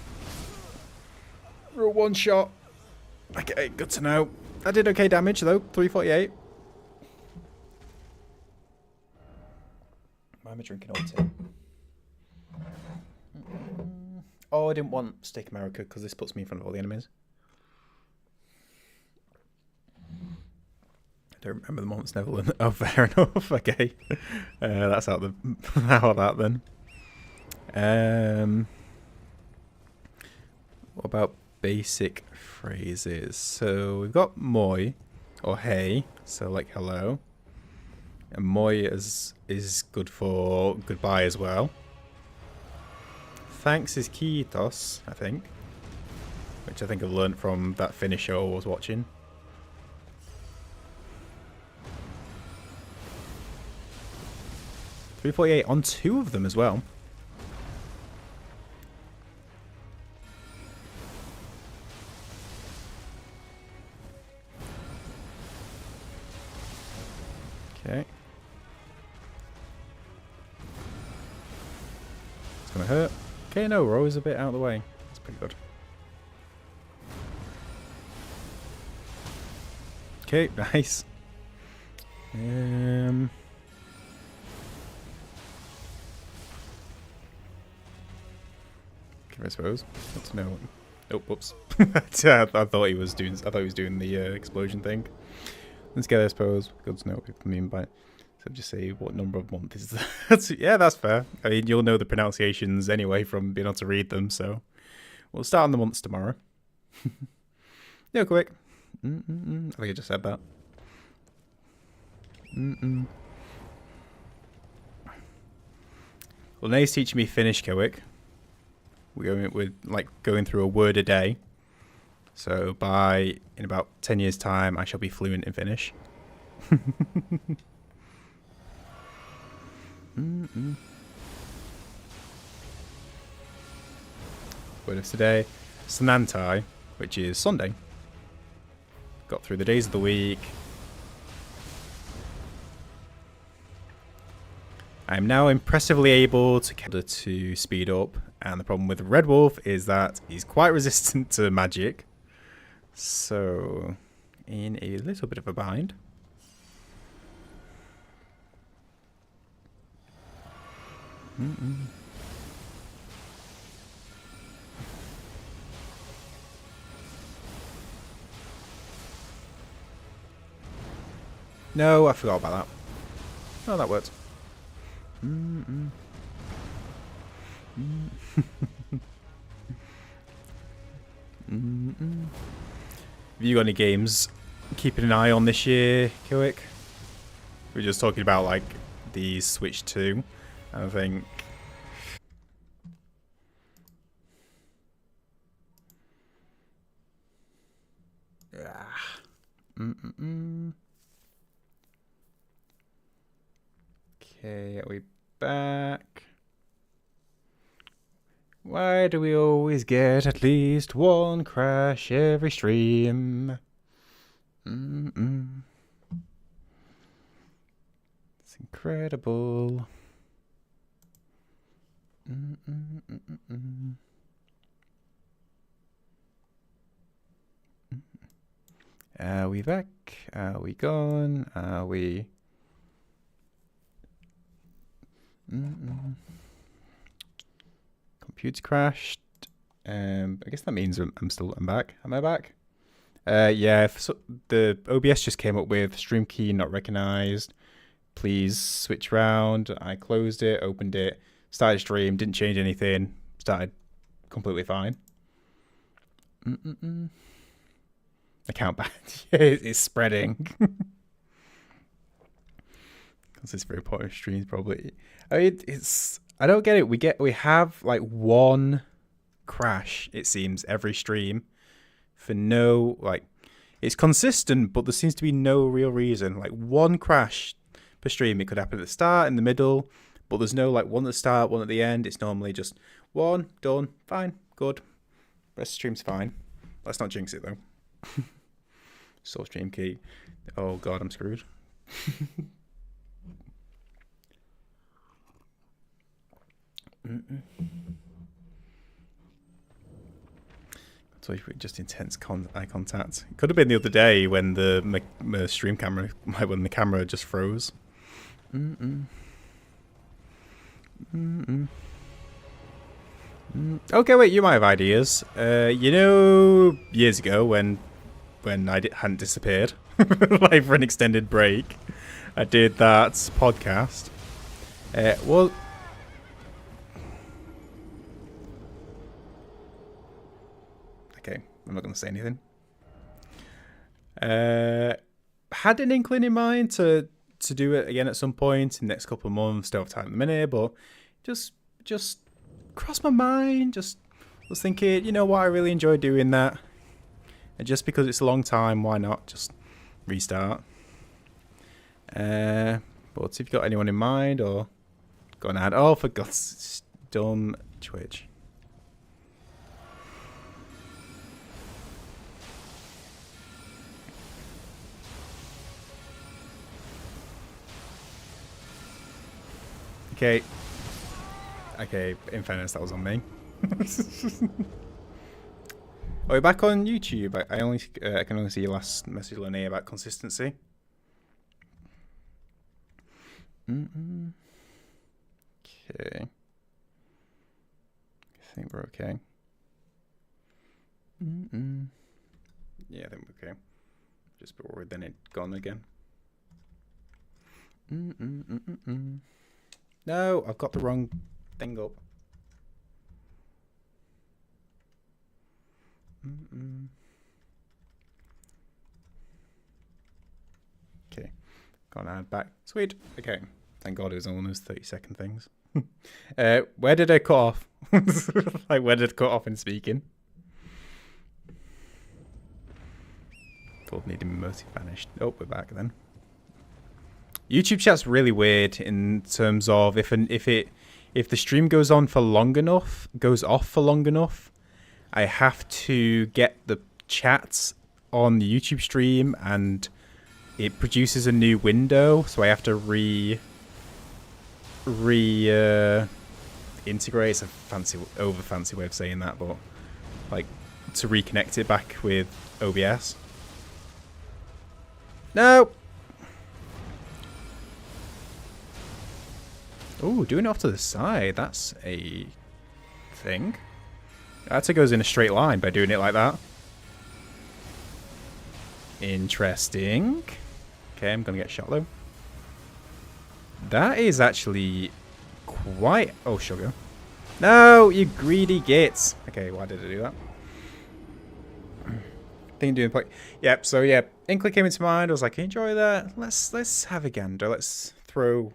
Real one shot. Okay, good to know. I did okay damage though, 348. Why am I drinking all tea? Oh, I didn't want Steak America because this puts me in front of all the enemies. I don't remember the Mount Neverland. Oh, fair enough. Okay, that's out the out of that then. What about basic phrases? So we've got moi, or hey, so like hello. And moi is good for goodbye as well. Thanks is kiitos, I think. Which I think I learned from that Finnish show I was watching. $3.48 on 2 of them as well. Okay. It's gonna hurt. Okay, no, we're always a bit out of the way. That's pretty good. Okay, nice. I suppose. Let's know. Oh, whoops. I thought he was doing. I thought he was doing the explosion thing. Let's get. I suppose. Good to know what people mean by it. So just say what number of month is that? Yeah, that's fair. I mean, you'll know the pronunciations anyway from being able to read them. So we'll start on the months tomorrow. No, quick. I think I just said that. Well, Nay's teaching me Finnish, Kowick. We're like going through a word a day. So in about 10 years' time, I shall be fluent in Finnish. Word of today, Sanantai, which is Sunday. Got through the days of the week. I'm now impressively able to speed up, and the problem with Red Wolf is that he's quite resistant to magic. So, in a little bit of a bind. No, I forgot about that. Oh, that worked. Have you got any games keeping an eye on this year, Kowick? We were just talking about like the Switch 2. I think. Okay, are we back? Why do we always get at least one crash every stream? It's incredible. Are we back? Are we gone? Are we... Computer crashed. I guess that means I'm back. Am I back? Yeah, the OBS just came up with stream key not recognized. Please switch round. I closed it, opened it, started stream, didn't change anything, started completely fine. Account banned. It's spreading. Because it's very important streams probably. I mean, I don't get it. We have like one crash, it seems, every stream for no, like, it's consistent, but there seems to be no real reason. Like one crash per stream. It could happen at the start, in the middle, but there's no like one at the start, one at the end. It's normally just one, done, fine, good. Rest of the stream's fine. Let's not jinx it though. Source stream key. Oh god, I'm screwed. So just intense eye contact. It could have been the other day when the stream camera, when the camera just froze. Okay, wait, you might have ideas. You know, years ago when I hadn't disappeared, like for an extended break, I did that podcast. Well. Okay, I'm not going to say anything. had an inkling in mind to do it again at some point in the next couple of months. Don't have time at the minute, but just crossed my mind. Just was thinking, you know what, I really enjoy doing that. And just because it's a long time, why not just restart? But if you've got anyone in mind or got an ad, oh, for God's sake, dumb Twitch. Okay. Okay, in fairness, that was on me. Are we back on YouTube? I can only see your last message, Lenny, about consistency. Okay. I think we're okay. Yeah, I think we're okay. Just a bit worried then it gone again. No, I've got the wrong thing up. Okay, got an ad back. Sweet. Okay, thank God it was only those 30-second things. Where did I cut off? Like, where did it cut off in speaking? Thought needing emoji vanished. Oh, we're back then. YouTube chat's really weird in terms of if the stream goes off for long enough, I have to get the chats on the YouTube stream and it produces a new window, so I have to integrate. It's a fancy way of saying that, but like to reconnect it back with OBS. No. Oh, doing it off to the side. That's a thing. That goes in a straight line by doing it like that. Interesting. Okay, I'm going to get shot though. That is actually quite... Oh, sugar. No, you greedy gits. Okay, why did I do that? Thing doing point. Yep, so yeah, Inkling came into mind. I was like, enjoy that. Let's have a gander. Let's throw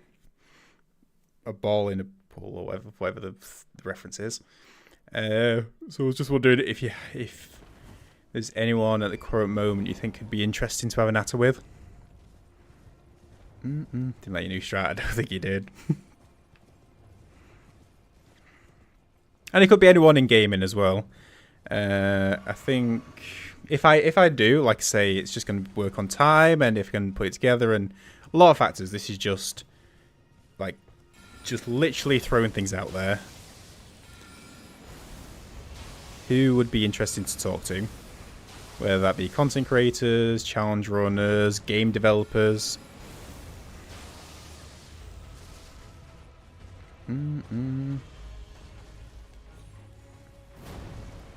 a ball in a pool or whatever the reference is. So I was just wondering if there's anyone at the current moment you think could be interesting to have a natter with. Didn't like your new strat. I don't think you did. And it could be anyone in gaming as well. I think if I do, like I say, it's just going to work on time and if I can put it together and a lot of factors. This is just like literally throwing things out there. Who would be interesting to talk to? Whether that be content creators, challenge runners, game developers.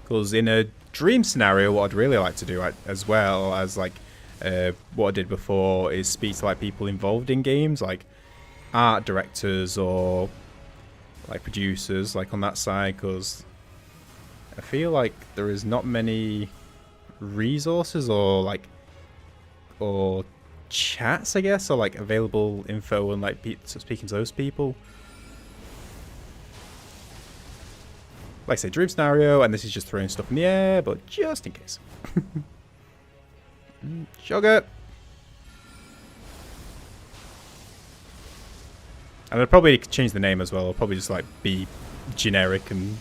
Because in a dream scenario, what I'd really like to do, as well as like what I did before, is speak to like people involved in games, like art directors or like producers, like on that side, because I feel like there is not many resources or chats, I guess, or like available info and like speaking to those people. Like I say, dream scenario, and this is just throwing stuff in the air, but just in case. Sugar. And I'd probably change the name as well. I'll probably just like be generic and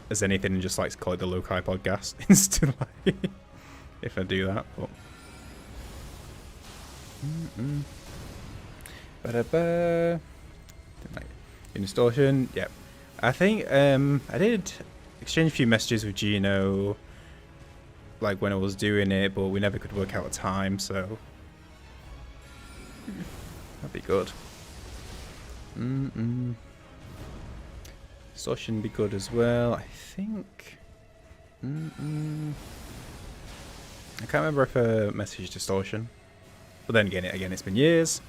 as anything and just like call it the Lokai Podcast instead, like, if I do that. But distortion, yep. I think I did exchange a few messages with Gino, like when I was doing it, but we never could work out a time, so that'd be good. Distortion would be good as well, I think. I can't remember if I messaged Distortion, but then again, it's been years.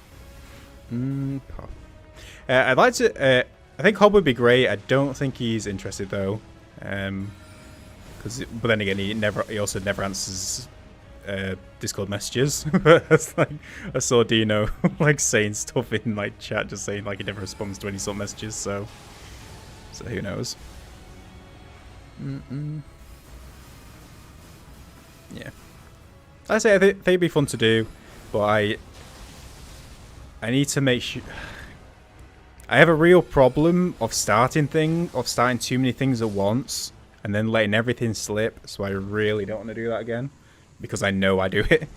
I'd like to. I think Hob would be great. I don't think he's interested though, but then again, he also never answers Discord messages. It's like I saw Dino like saying stuff in like chat, just saying like he never responds to any sort of messages. So who knows? Yeah, I say I think it'd be fun to do, but I need to make sure. I have a real problem of starting too many things at once and then letting everything slip. So I really don't want to do that again because I know I do it.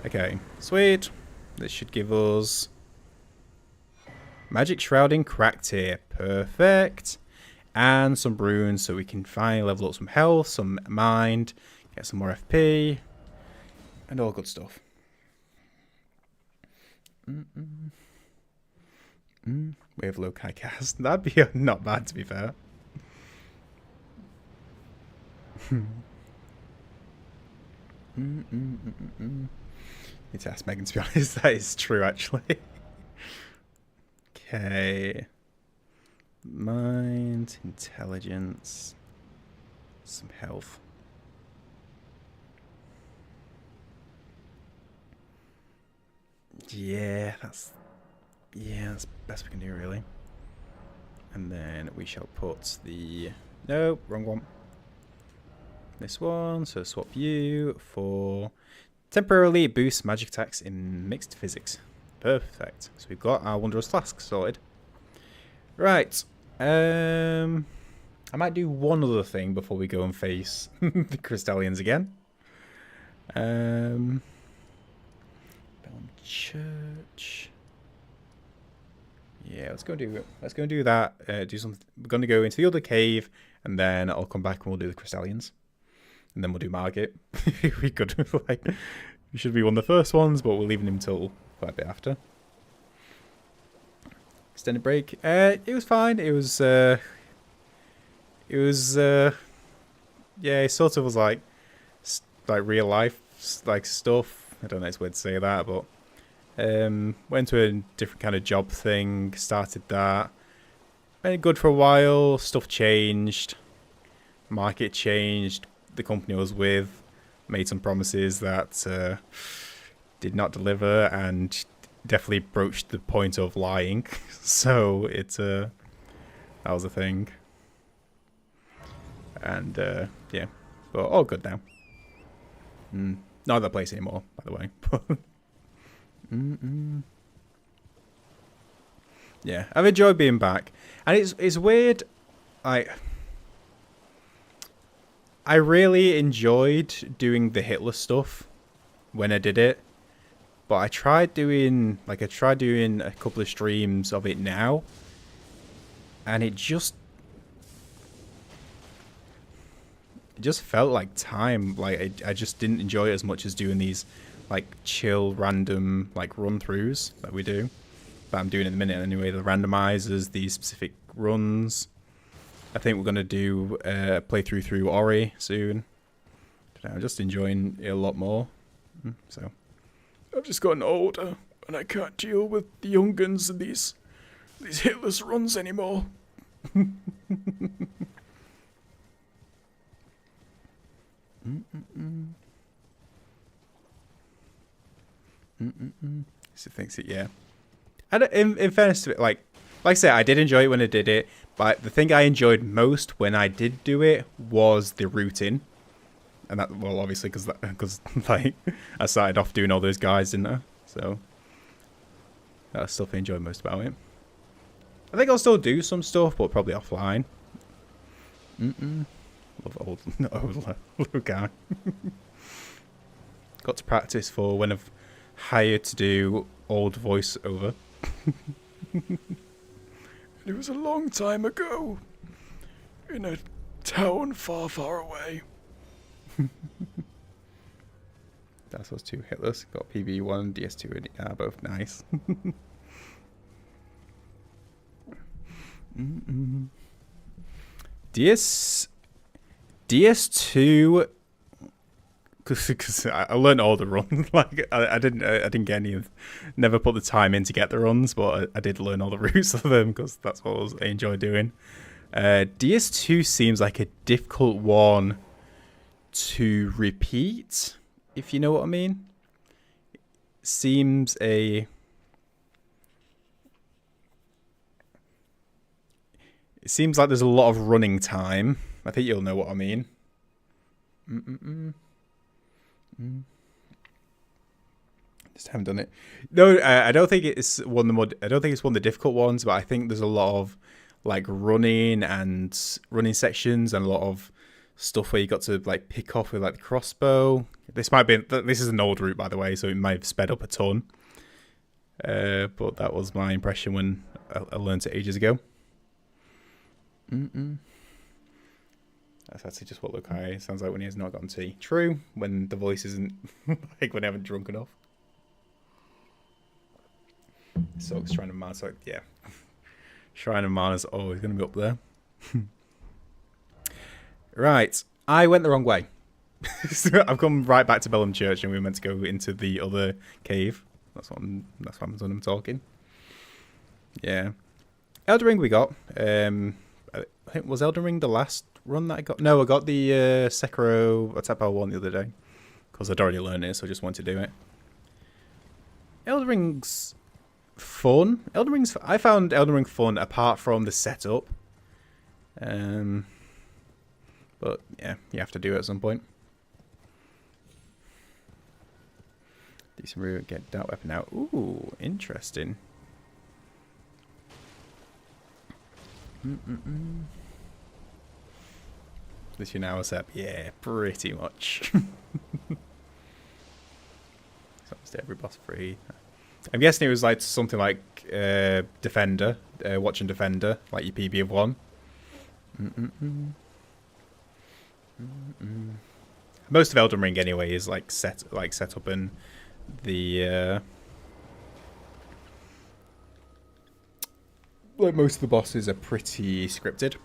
Okay, sweet. This should give us magic shrouding cracked here. Perfect. And some runes so we can finally level up some health, some mind, get some more FP, and all good stuff. We have low-kai cast. That'd be not bad, to be fair. Need to ask Megan, to be honest. That is true, actually. Okay. Mind, intelligence, some health. Yeah, that's the best we can do, really. And then we shall put the... No, wrong one. This one, so swap you for temporarily boost magic attacks in mixed physics. Perfect. So we've got our Wondrous Flask sorted. Right. I might do one other thing before we go and face the Crystallians again. Belm Church. Yeah, let's go do that. Do something. We're gonna go into the other cave, and then I'll come back and we'll do the Crystallians, and then we'll do Margit. We could like, we should be one of the first ones, but we're leaving him till quite a bit after. Extended break. It was fine. It was. Yeah, it sort of was like real life like stuff. I don't know. It's weird to say that, but. Went to a different kind of job thing, started that. Been good for a while, stuff changed, market changed, the company I was with made some promises that did not deliver and definitely broached the point of lying. So it that was a thing. And yeah, but all good now. Not that place anymore, by the way. Yeah, I've enjoyed being back, and it's weird. I really enjoyed doing the Hitler stuff when I did it, but I tried doing a couple of streams of it now, and it just felt like time. Like I just didn't enjoy it as much as doing these like chill random like run throughs that we do, that I'm doing at the minute anyway. The randomizers, these specific runs. I think we're gonna do a playthrough through Ori soon. I'm just enjoying it a lot more. So I've just gotten older and I can't deal with the young guns and these hitless runs anymore. So thinks it, yeah. And in fairness to it, like I said, I did enjoy it when I did it, but the thing I enjoyed most when I did do it was the routing, and that, well, obviously because like I started off doing all those guys, didn't I? So that's stuff I enjoy most about it. I think I'll still do some stuff, but probably offline. Love old guy. Got to practice for when I've hired to do old voiceover. It was a long time ago, in a town far, far away. That's those two Hitlers. Got PB1, DS2, and both nice. DS2, because I learned all the runs. Like I didn't get any of, never put the time in to get the runs, but I did learn all the routes of them because that's what I enjoy doing. DS2 seems like a difficult one to repeat if you know what I mean. Seems a... It seems like there's a lot of running time. I think you'll know what I mean. Just haven't done it. No, I don't think it's one of the I don't think it's one of the difficult ones, but I think there's a lot of like running sections and a lot of stuff where you got to like pick off with like the crossbow. This is an old route, by the way, so it might have sped up a ton. But that was my impression when I learned it ages ago. That's actually just what Lukai sounds like when he has not gotten tea. True, when the voice isn't like when I haven't drunk enough. Soak's Shrine of Mana, so yeah. Shrine of Mana's always going to be up there. Right, I went the wrong way. So I've come right back to Bellum Church, and we were meant to go into the other cave. That's what happens when I'm talking. Yeah, Elden Ring we got. I think was Elden Ring the last run that I got. No, I got the Sekiro Attack one the other day because I'd already learned it, so I just wanted to do it. Elden Ring's fun. I found Elden Ring fun apart from the setup. But yeah, you have to do it at some point. Decent route, get that weapon out. Ooh, interesting. This you now set? Yeah, pretty much. So every boss free. I'm guessing it was like something like Defender, Watch and Defender, like your PB of 1. Most of Elden Ring anyway is like set up and the like most of the bosses are pretty scripted.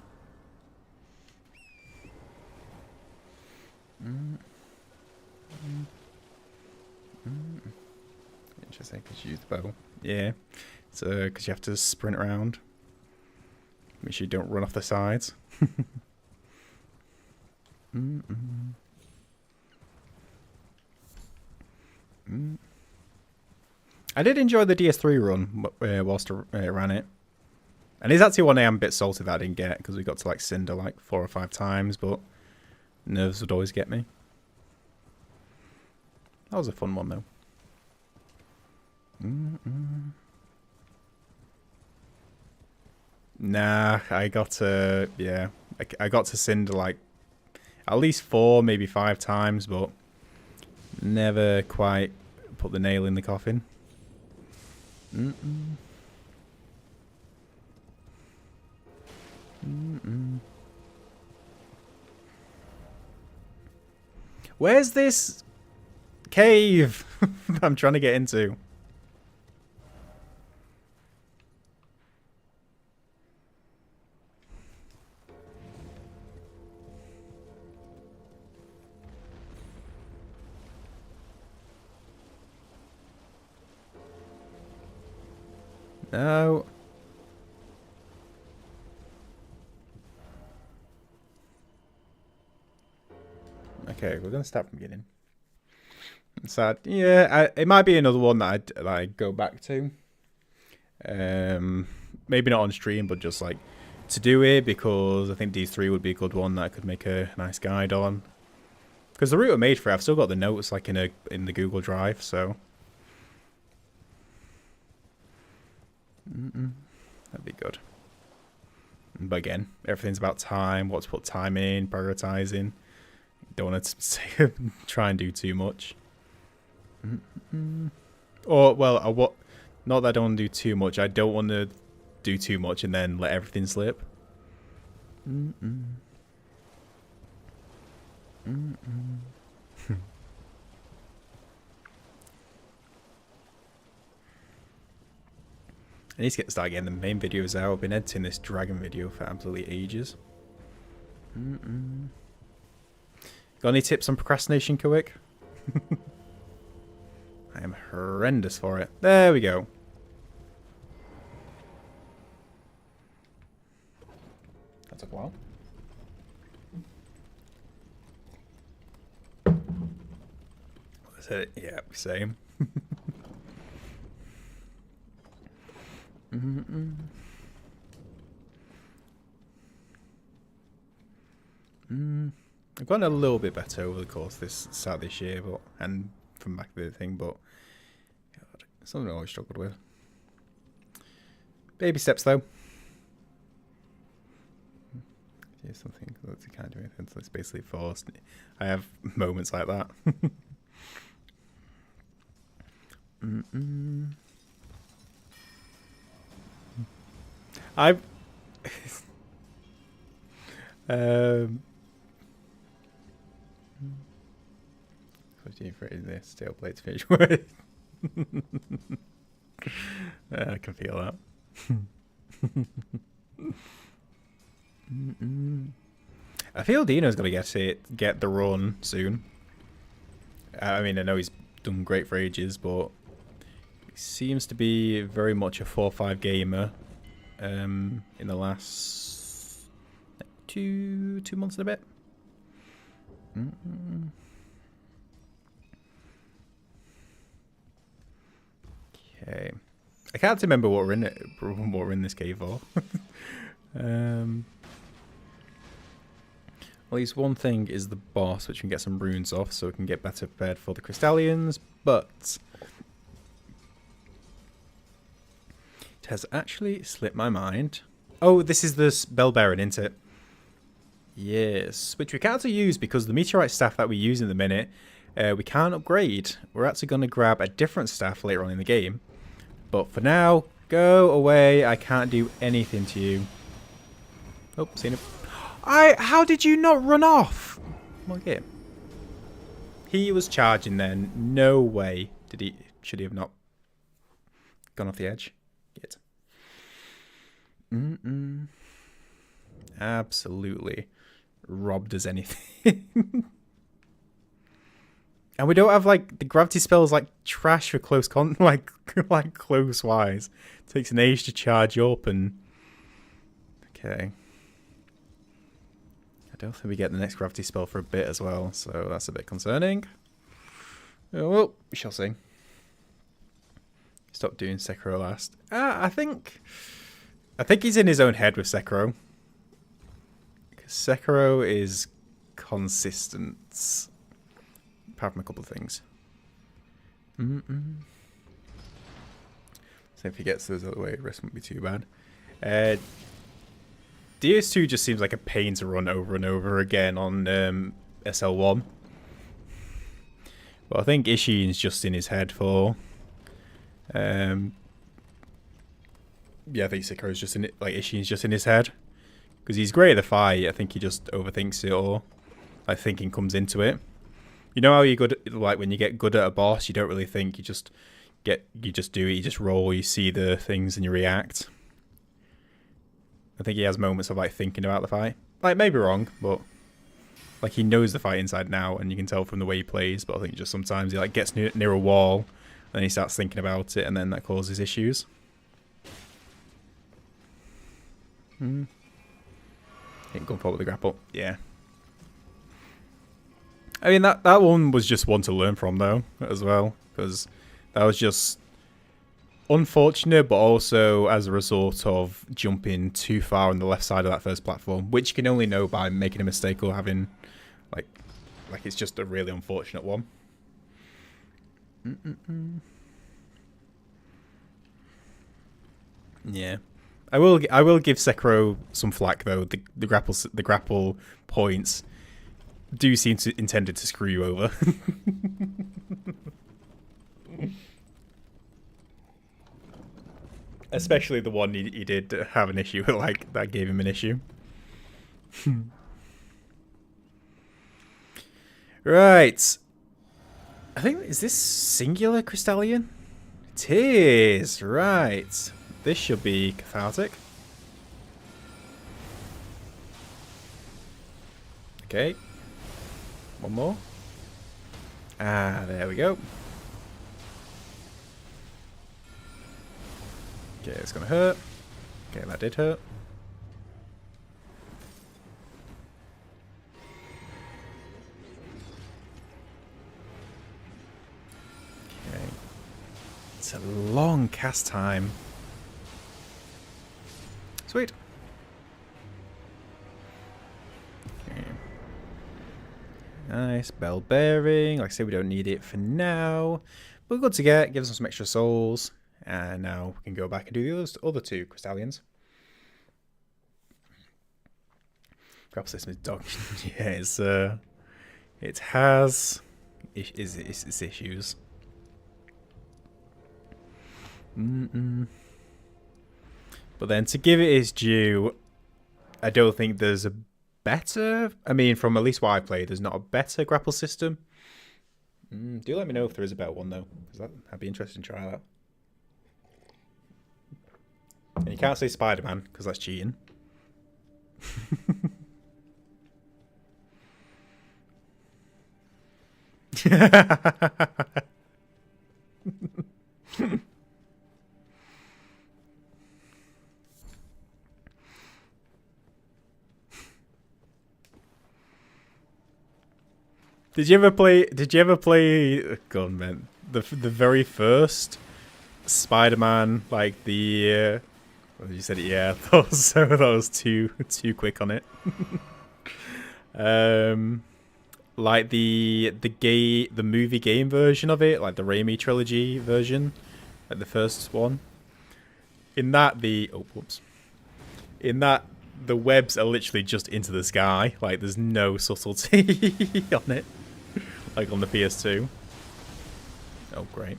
Interesting, because you use the bow. Yeah, so because you have to sprint around. Make sure you don't run off the sides. I did enjoy the DS3 run whilst I ran it. And it's actually one I am a bit salty that I didn't get, because we got to like Cinder like 4 or 5 times, but nerves would always get me. That was a fun one though. Nah, I got to, yeah, I got to Cinder like at least 4, maybe 5 times, but never quite put the nail in the coffin. Where's this cave I'm trying to get into? No. Okay, we're gonna start from the beginning. Sad. Yeah, it might be another one that I'd go back to. Maybe not on stream, but just like to do it, because I think D3 would be a good one that I could make a nice guide on. Because the route I made for it, I've still got the notes like in the Google Drive, so. That'd be good. But again, everything's about time, what to put time in, prioritizing. Don't want to try and do too much. Or, well, not that I don't want to do too much. I don't want to do too much and then let everything slip. I need to start getting the main videos out. I've been editing this dragon video for absolutely ages. Got any tips on procrastination, Kuik? I am horrendous for it. There we go. That took a while. Yeah, same. I've gotten a little bit better over the course this year, but and from back to the thing, but God, something I always struggled with. Baby steps though. Yeah, something that you can't do anything, so it's basically forced. I have moments like that. I've for this steel plate to finish with. I can feel that. I feel Dino's gonna get the run soon. I mean, I know he's done great for ages, but he seems to be very much a 4-5 gamer. In the last like, two months and a bit. Okay, I can't remember what we're in this cave for. At least one thing is the boss, which we can get some runes off, so we can get better prepared for the Crystallians. But it has actually slipped my mind. Oh, this is the Bell Baron, isn't it? Yes, which we can't use because the meteorite staff that we use in the minute, we can't upgrade. We're actually going to grab a different staff later on in the game. But for now, go away. I can't do anything to you. Oh, seen him. How did you not run off? Okay. He was charging then. No way. Should he have not gone off the edge? Yet. Absolutely robbed us anything. And we don't have like the gravity spells like trash for close like close wise. It takes an age to charge up and okay. I don't think we get the next gravity spell for a bit as well, so that's a bit concerning. Oh, well, we shall see. Stop doing Sekiro last. I think he's in his own head with Sekiro. Because Sekiro is consistent. Apart from a couple of things. So if he gets those out of the way, the rest won't be too bad. DS2 just seems like a pain to run over and over again on SL1. But I think Ishiin's just in his head for... yeah, I think Sekiro's just in it. Like Ishiin's just in his head. Because he's great at the fight, I think he just overthinks it, or like thinking comes into it. You know how you good like when you get good at a boss, you don't really think, you just do it, you just roll, you see the things and you react. I think he has moments of like thinking about the fight. Like maybe wrong, but like he knows the fight inside and out, and you can tell from the way he plays, but I think just sometimes he like gets near a wall and then he starts thinking about it and then that causes issues. Ain't going forward with the grapple. Yeah. I mean, that one was just one to learn from, though, as well. Because that was just unfortunate, but also as a result of jumping too far on the left side of that first platform, which you can only know by making a mistake or having, like it's just a really unfortunate one. Yeah. I will give Sekiro some flack, though. The grapple points do seem intended to screw you over. Especially the one he did have an issue with, like, that gave him an issue. Right. I think, is this singular Crystallian? It is, right. This should be cathartic. Okay. One more. Ah, there we go. Okay, it's gonna hurt. Okay, that did hurt. It's a long cast time. Sweet. Okay. Nice. Bell bearing. Like I say, we don't need it for now. But good to get. Gives us some extra souls. And now we can go back and do the other two crystallions. Grapple system is dog. Yeah, it has its issues. But then to give it its due, I don't think there's a better. I mean, from at least what I played, there's not a better grapple system. Do let me know if there is a better one though, because I'd be interested in trying that. And you can't say Spider-Man because that's cheating. Did you ever play? Oh God, man, the very first Spider-Man, like the. Well, you said it, yeah. I thought was too quick on it. Like the movie game version of it, like the Raimi trilogy version, like the first one. In that the webs are literally just into the sky. Like there's no subtlety on it, like on the PS2. Oh great.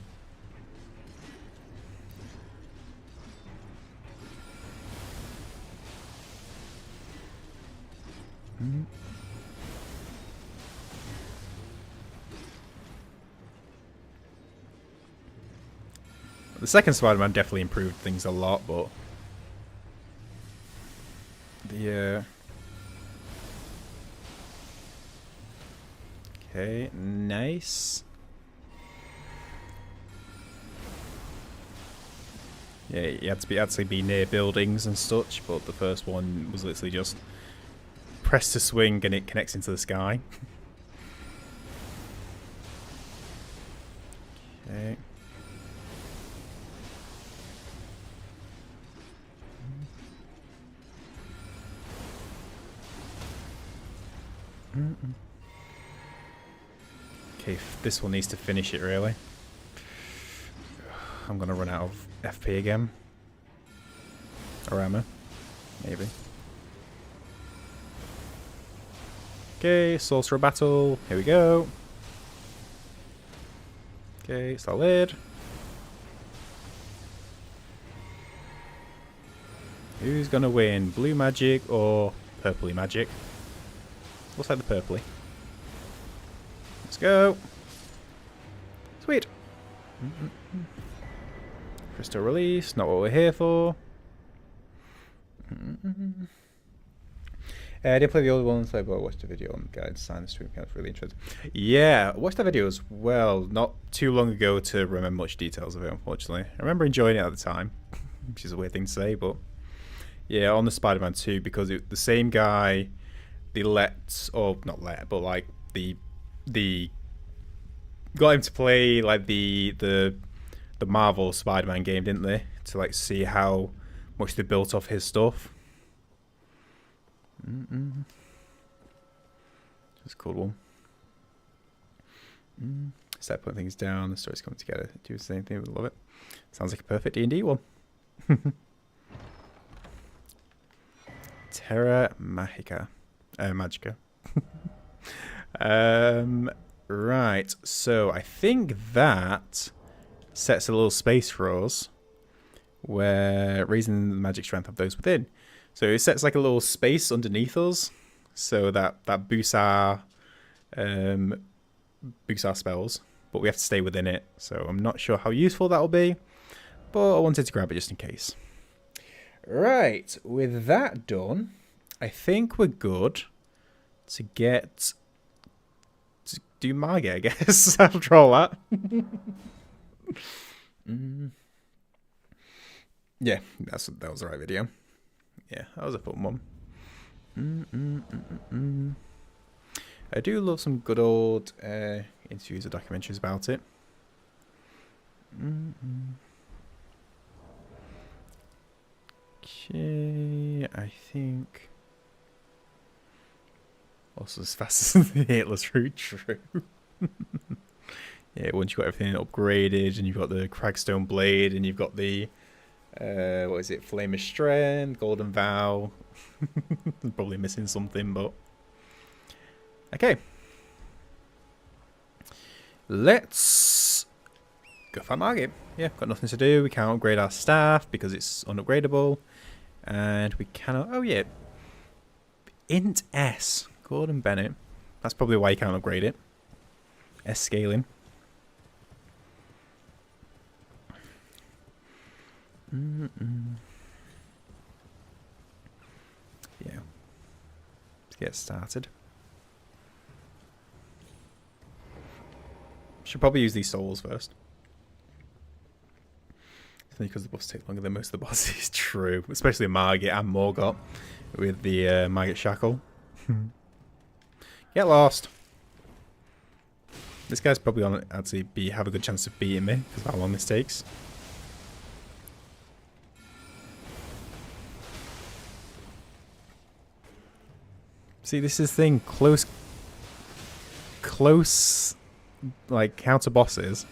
The second Spider-Man definitely improved things a lot, but the okay, nice. Yeah, you had to actually be near buildings and such, but the first one was literally just press to swing and it connects into the sky. Okay. Okay, this one needs to finish it, really. I'm gonna run out of FP again. Or ammo. Maybe. Okay, sorcerer battle. Here we go. Okay, solid. Who's gonna win? Blue magic or purpley magic? Looks like the purpley. Let's go. Sweet. Crystal release, not what we're here for. I didn't play the old one, so I watched the video on guide design and stream. That's really interesting. Yeah, I watched that video as well, not too long ago to remember much details of it, unfortunately. I remember enjoying it at the time, which is a weird thing to say, but yeah, on the Spider-Man 2, because the same guy, like the got him to play like the Marvel Spider-Man game, didn't they? To like see how much they built off his stuff. That's a cool one. Start putting things down. The story's coming together. Do the same thing. We love it. Sounds like a perfect D&D one. Terra Magica. Right. So I think that sets a little space for us where raising the magic strength of those within. So it sets like a little space underneath us, so that boosts our spells, but we have to stay within it. So I'm not sure how useful that'll be, but I wanted to grab it just in case. Right, with that done, I think we're good to get to do Margit, I guess. After all that. Yeah, that was the right video. Yeah, that was a fun one. I do love some good old interviews or documentaries about it. Okay, I think. Also, as fast as the hitless route, true. Yeah, once you've got everything upgraded, and you've got the Cragstone Blade, and you've got the what is it, Flame of Strength, Golden Vow. I'm probably missing something, but okay. Let's go find Margit. Yeah, got nothing to do. We can't upgrade our staff because it's unupgradable. And we cannot... Oh, yeah. Int S. Gordon Bennett. That's probably why you can't upgrade it. S scaling. Yeah. Let's get started. Should probably use these souls first. Because the boss take longer than most of the bosses. True. Especially Margit and Morgott with the Margit Shackle. Get lost. This guy's probably on actually have a good chance of beating me because of how long this takes. See, this is the thing. Close, like, counter bosses.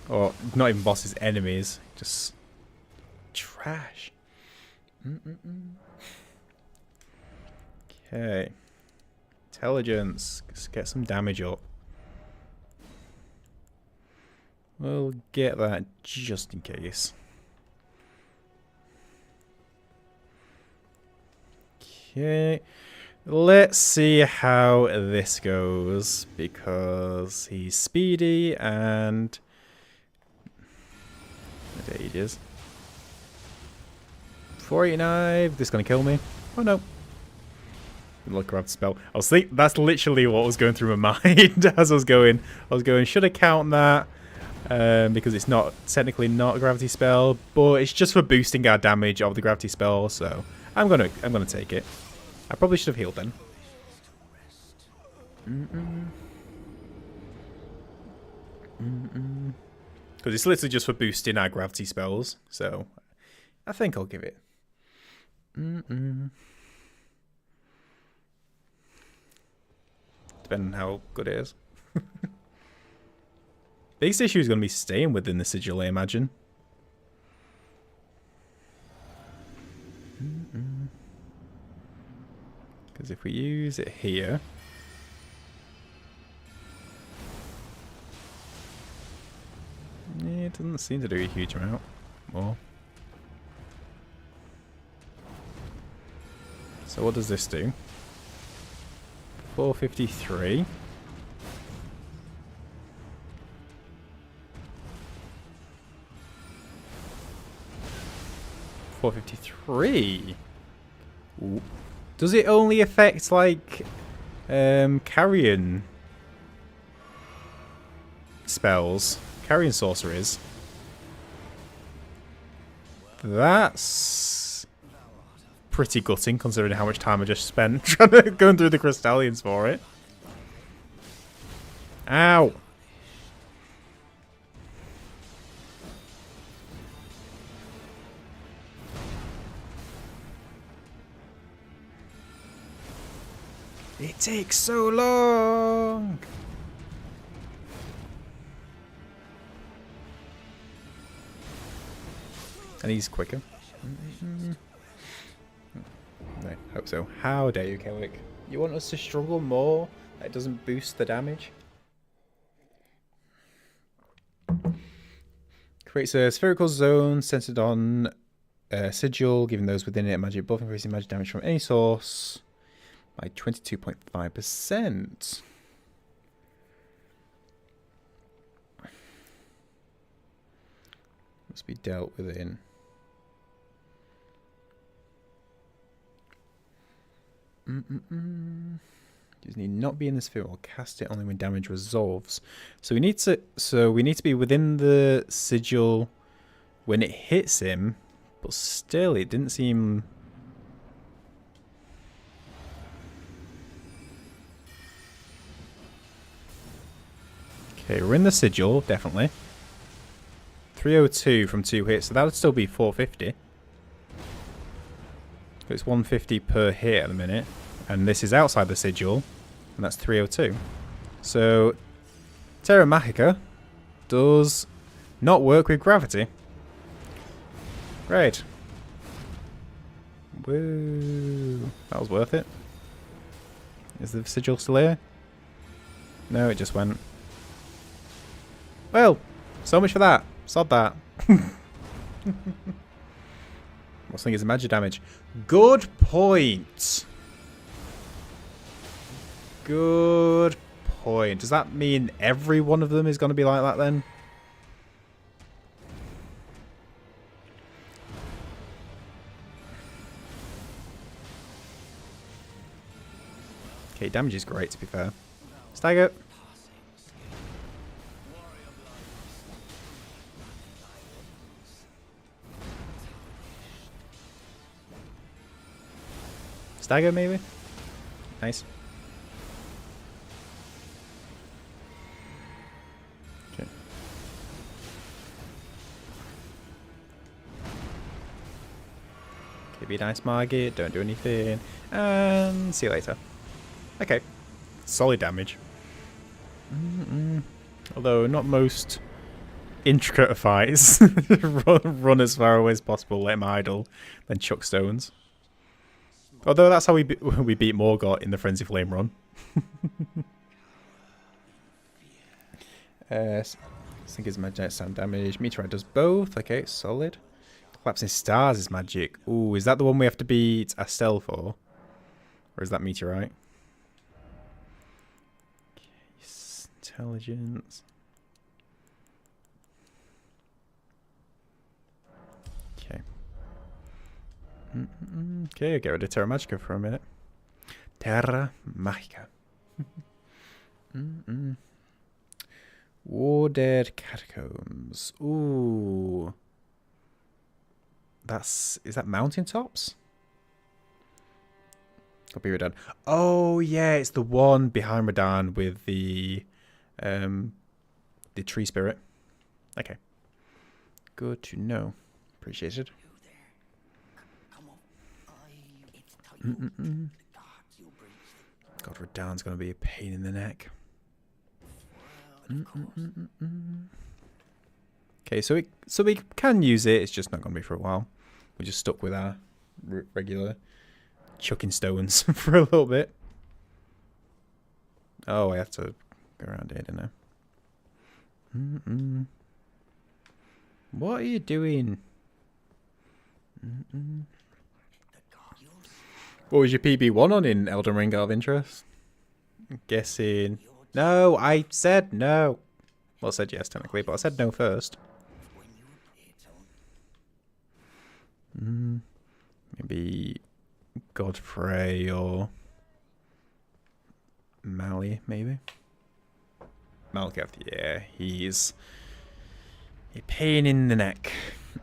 Or not even bosses, enemies. Just trash. Okay. Intelligence. Let's get some damage up. We'll get that just in case. Okay. Let's see how this goes. Because he's speedy and... ages. 489. This is gonna kill me. Oh no. Look, grab the spell. I was thinking that's literally what was going through my mind as I was going. Should I count that? Because it's not technically not a gravity spell, but it's just for boosting our damage of the gravity spell. So I'm gonna take it. I probably should have healed then. Because it's literally just for boosting our gravity spells. So I think I'll give it. Depending on how good it is. Biggest issue is going to be staying within the sigil, I imagine. Because if we use it here... it doesn't seem to do a huge amount more. So what does this do? 453. $453. Does it only affect like carrion spells? Carrion sorceries? That's pretty gutting considering how much time I just spent trying to going through the crystallians for it. Ow! It takes so long! And he's quicker. I hope so. How dare you, Kelwick? You want us to struggle more? That doesn't boost the damage? Creates a spherical zone centered on sigil, giving those within it a magic buff, increasing magic damage from any source by 22.5%. Must be dealt within. Does need not be in the sphere or cast it only when damage resolves. So we need to be within the sigil when it hits him, but still it didn't seem. Okay, we're in the sigil, definitely. 302 from 2 hits, so that would still be 450. It's 150 per hit at the minute. And this is outside the sigil, and that's 302. So, Terra Magica does not work with gravity. Great. Woo. That was worth it. Is the sigil still here? No, it just went. Well, so much for that. Sod that. What's thing is magic damage? Good point. Good point. Does that mean every one of them is going to be like that then? Okay, damage is great to be fair. Stagger. Stagger maybe? Nice. Okay. Okay, be nice, Margit. Don't do anything. And see you later. Okay. Solid damage. Although not most intricate of fights. run as far away as possible, let him idle, then chuck stones. Although that's how we beat Morgott in the Frenzy Flame run. I think it's magic sound damage. Meteorite does both. Okay, solid. Collapsing Stars is magic. Ooh, is that the one we have to beat Astel for? Or is that Meteorite? Okay, intelligence. Okay. Okay, get rid of Terra Magica for a minute. Terra Magica. Watered Catacombs. Ooh. Is that mountaintops? Could be Radan. Oh yeah, it's the one behind Radan with the tree spirit. Okay. Good to know. Appreciated. God, Radan's gonna be a pain in the neck. Okay, so we can use it. It's just not gonna be for a while. We're just stuck with our regular chucking stones for a little bit. Oh, I have to go around here, don't I? What are you doing? What was your PB1 on in Elden Ring out of interest? I'm guessing. No, I said no. Well, I said yes technically, but I said no first. Maybe Godfrey or Mali, maybe. Malkath, yeah, he's a pain in the neck.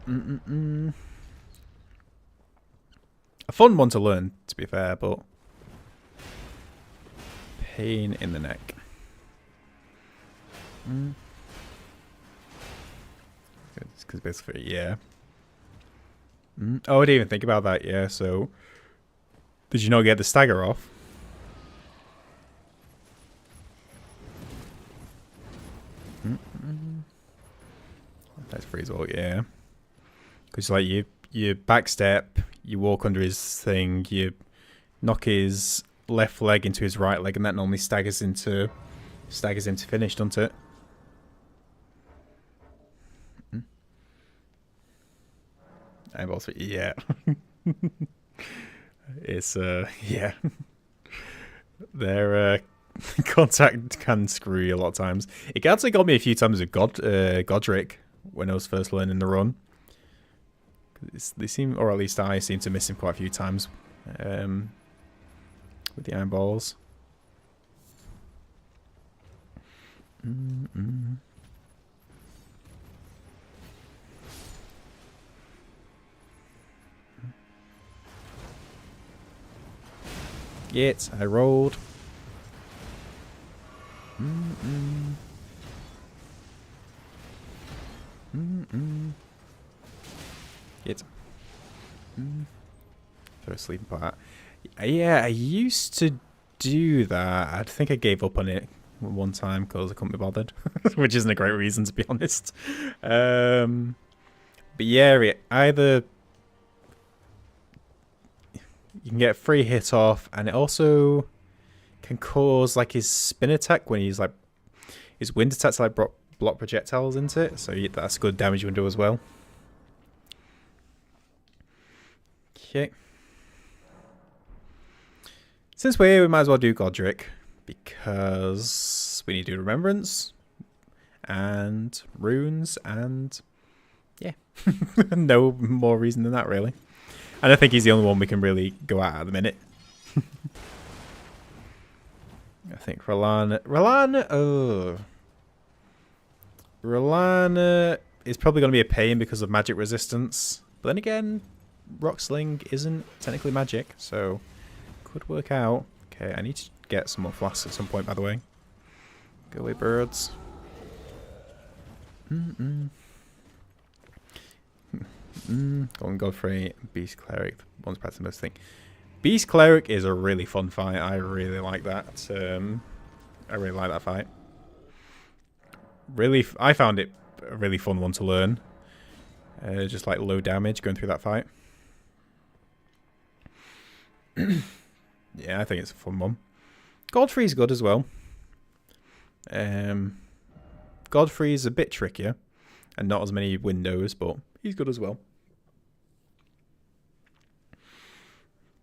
A fun one to learn, to be fair, but pain in the neck. Because basically, yeah. Oh, I didn't even think about that, yeah, so did you not get the stagger off? That's freeze wall, yeah. Because like you backstep, you walk under his thing, you knock his left leg into his right leg, and that normally staggers him to finish, doesn't it? I'm also yeah. It's yeah. Their contact can screw you a lot of times. It actually got me a few times with Godric when I was first learning the run. They seem, or at least I seem to miss him quite a few times with the iron balls. Yes, I rolled. Get. Throw a sleeping pot. Yeah, I used to do that. I think I gave up on it one time because I couldn't be bothered, which isn't a great reason to be honest. But yeah, either you can get a free hit off, and it also can cause like his spin attack when he's like his wind attacks like block projectiles into it. So that's good damage window as well. Okay. Since we're here, we might as well do Godric, because we need to do Remembrance and runes, and yeah, no more reason than that really. And I think he's the only one we can really go at the minute. I think R'hllana is probably going to be a pain because of magic resistance. But then again, Rock Sling isn't technically magic, so could work out. Okay, I need to get some more flasks at some point, by the way. Go away, birds. Go on, Godfrey, Beast Cleric. One's perhaps the most thing. Beast Cleric is a really fun fight. I really like that. I really like that fight. Really, I found it a really fun one to learn. Just like low damage going through that fight. Yeah, I think it's a fun one. Godfrey's good as well. Godfrey's a bit trickier and not as many windows, but he's good as well.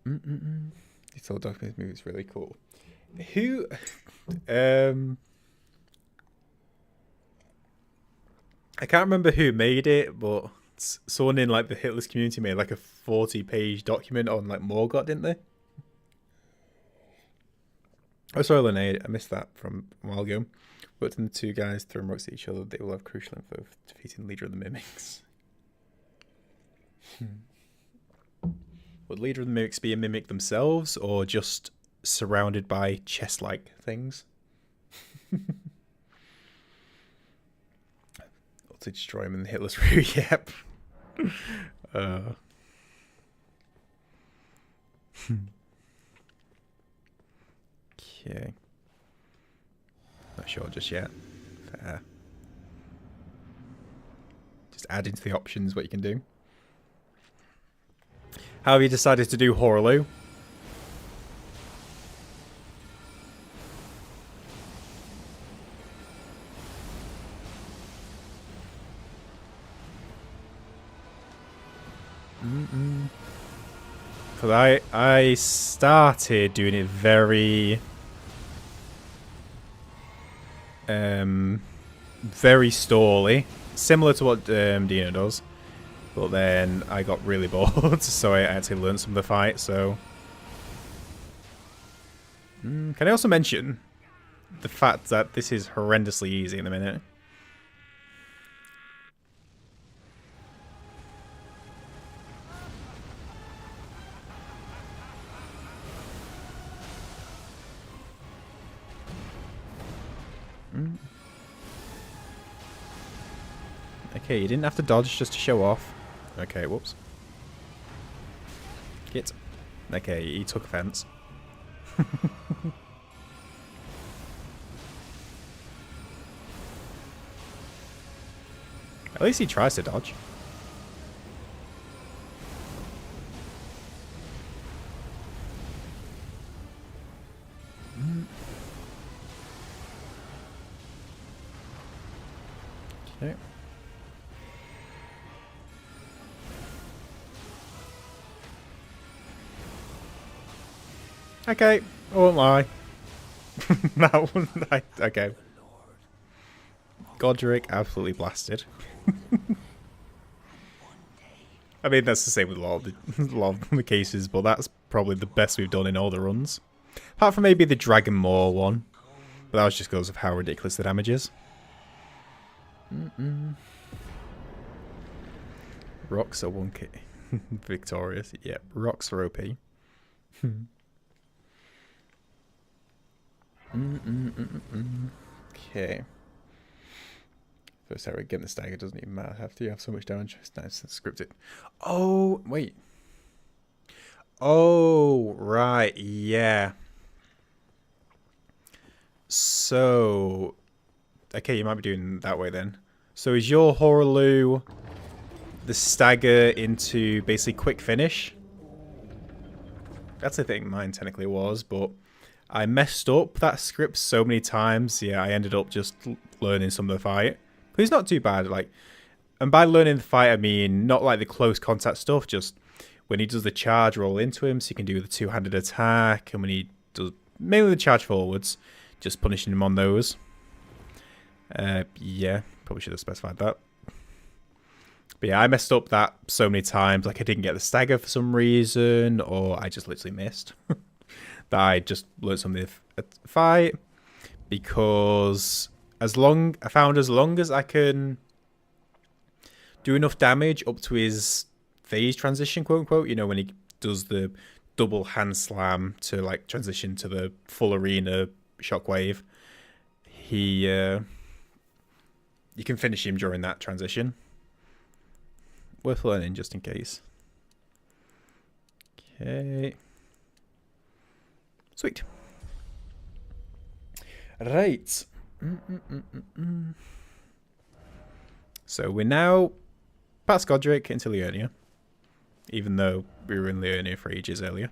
He told Doctor movie is really cool. Who I can't remember who made it, but someone in like the Hitless community made like a 40-page document on like Morgott, didn't they? Oh, sorry, Linnaeus. I missed that from a while ago. But when the two guys throw rocks at each other, they will have crucial info for defeating the leader of the Mimics. Would leader of the Mimics be a mimic themselves, or just surrounded by chest-like things? Or to destroy him in the Hitless route, yep. Okay. Not sure just yet. Fair. Just add into the options what you can do. How have you decided to do Horaloo? Because I started doing it very very stally, similar to what Dino does, but then I got really bored, so I actually learned some of the fight. So can I also mention the fact that this is horrendously easy in a minute? Okay, you didn't have to dodge just to show off. Okay, whoops. Get. Okay, he took offense. At least he tries to dodge. Okay. Okay, I won't lie. That one, okay. Godric absolutely blasted. I mean, that's the same with a lot of the cases, but that's probably the best we've done in all the runs. Apart from maybe the Dragon Maw one. But that was just because of how ridiculous the damage is. Rocks are 1k. Victorious. Yep, rocks are OP. Okay. First area, getting the stagger doesn't even matter. After you have so much damage, it's nice and scripted. Oh, wait. Oh, right, yeah. So, okay, you might be doing it that way then. So is your Horaloo the stagger into basically quick finish? That's the thing mine technically was, but I messed up that script so many times. Yeah, I ended up just learning some of the fight. But it's not too bad, like, and by learning the fight I mean not like the close contact stuff, just when he does the charge, roll into him so you can do the two-handed attack, and when he does mainly the charge forwards, just punishing him on those. Yeah, probably should have specified that. But yeah, I messed up that so many times. Like I didn't get the stagger for some reason, or I just literally missed. That I just learned something to fight. Because as long as I can do enough damage up to his phase transition, quote unquote, you know, when he does the double hand slam to like transition to the full arena shockwave, you can finish him during that transition. Worth learning just in case. Okay. Sweet. Right. So we're now past Godric into Liurnia. Even though we were in Liurnia for ages earlier.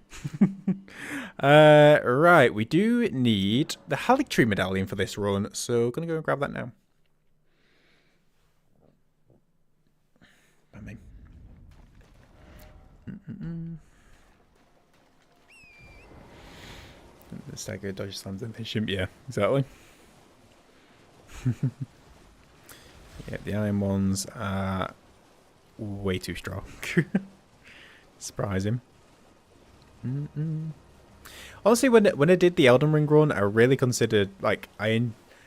Right, we do need the Haligtree medallion for this run, so I'm going to go and grab that now. Baming. The stagger dodge slams and finish him. Yeah, exactly. Yeah, the iron ones are way too strong. Surprise him. Honestly, when I did the Elden Ring run, I really considered, like,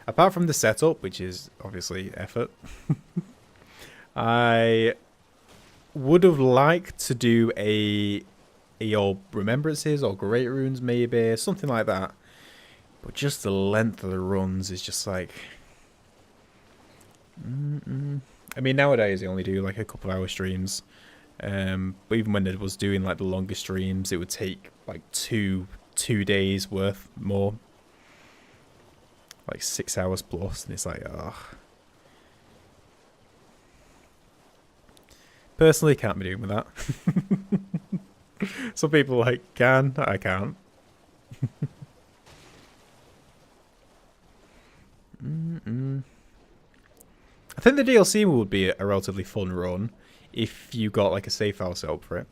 apart from the setup, which is obviously effort, I would have liked to do a or remembrances or great runes maybe, something like that. But just the length of the runs is just like... I mean, nowadays I only do like a couple of hour streams. But even when it was doing like the longer streams, it would take like two days worth more. Like 6 hours plus, and it's like, ugh. Personally, can't be doing with that. Some people like can, I can't. I think the DLC would be a relatively fun run if you got like a save file set up for it.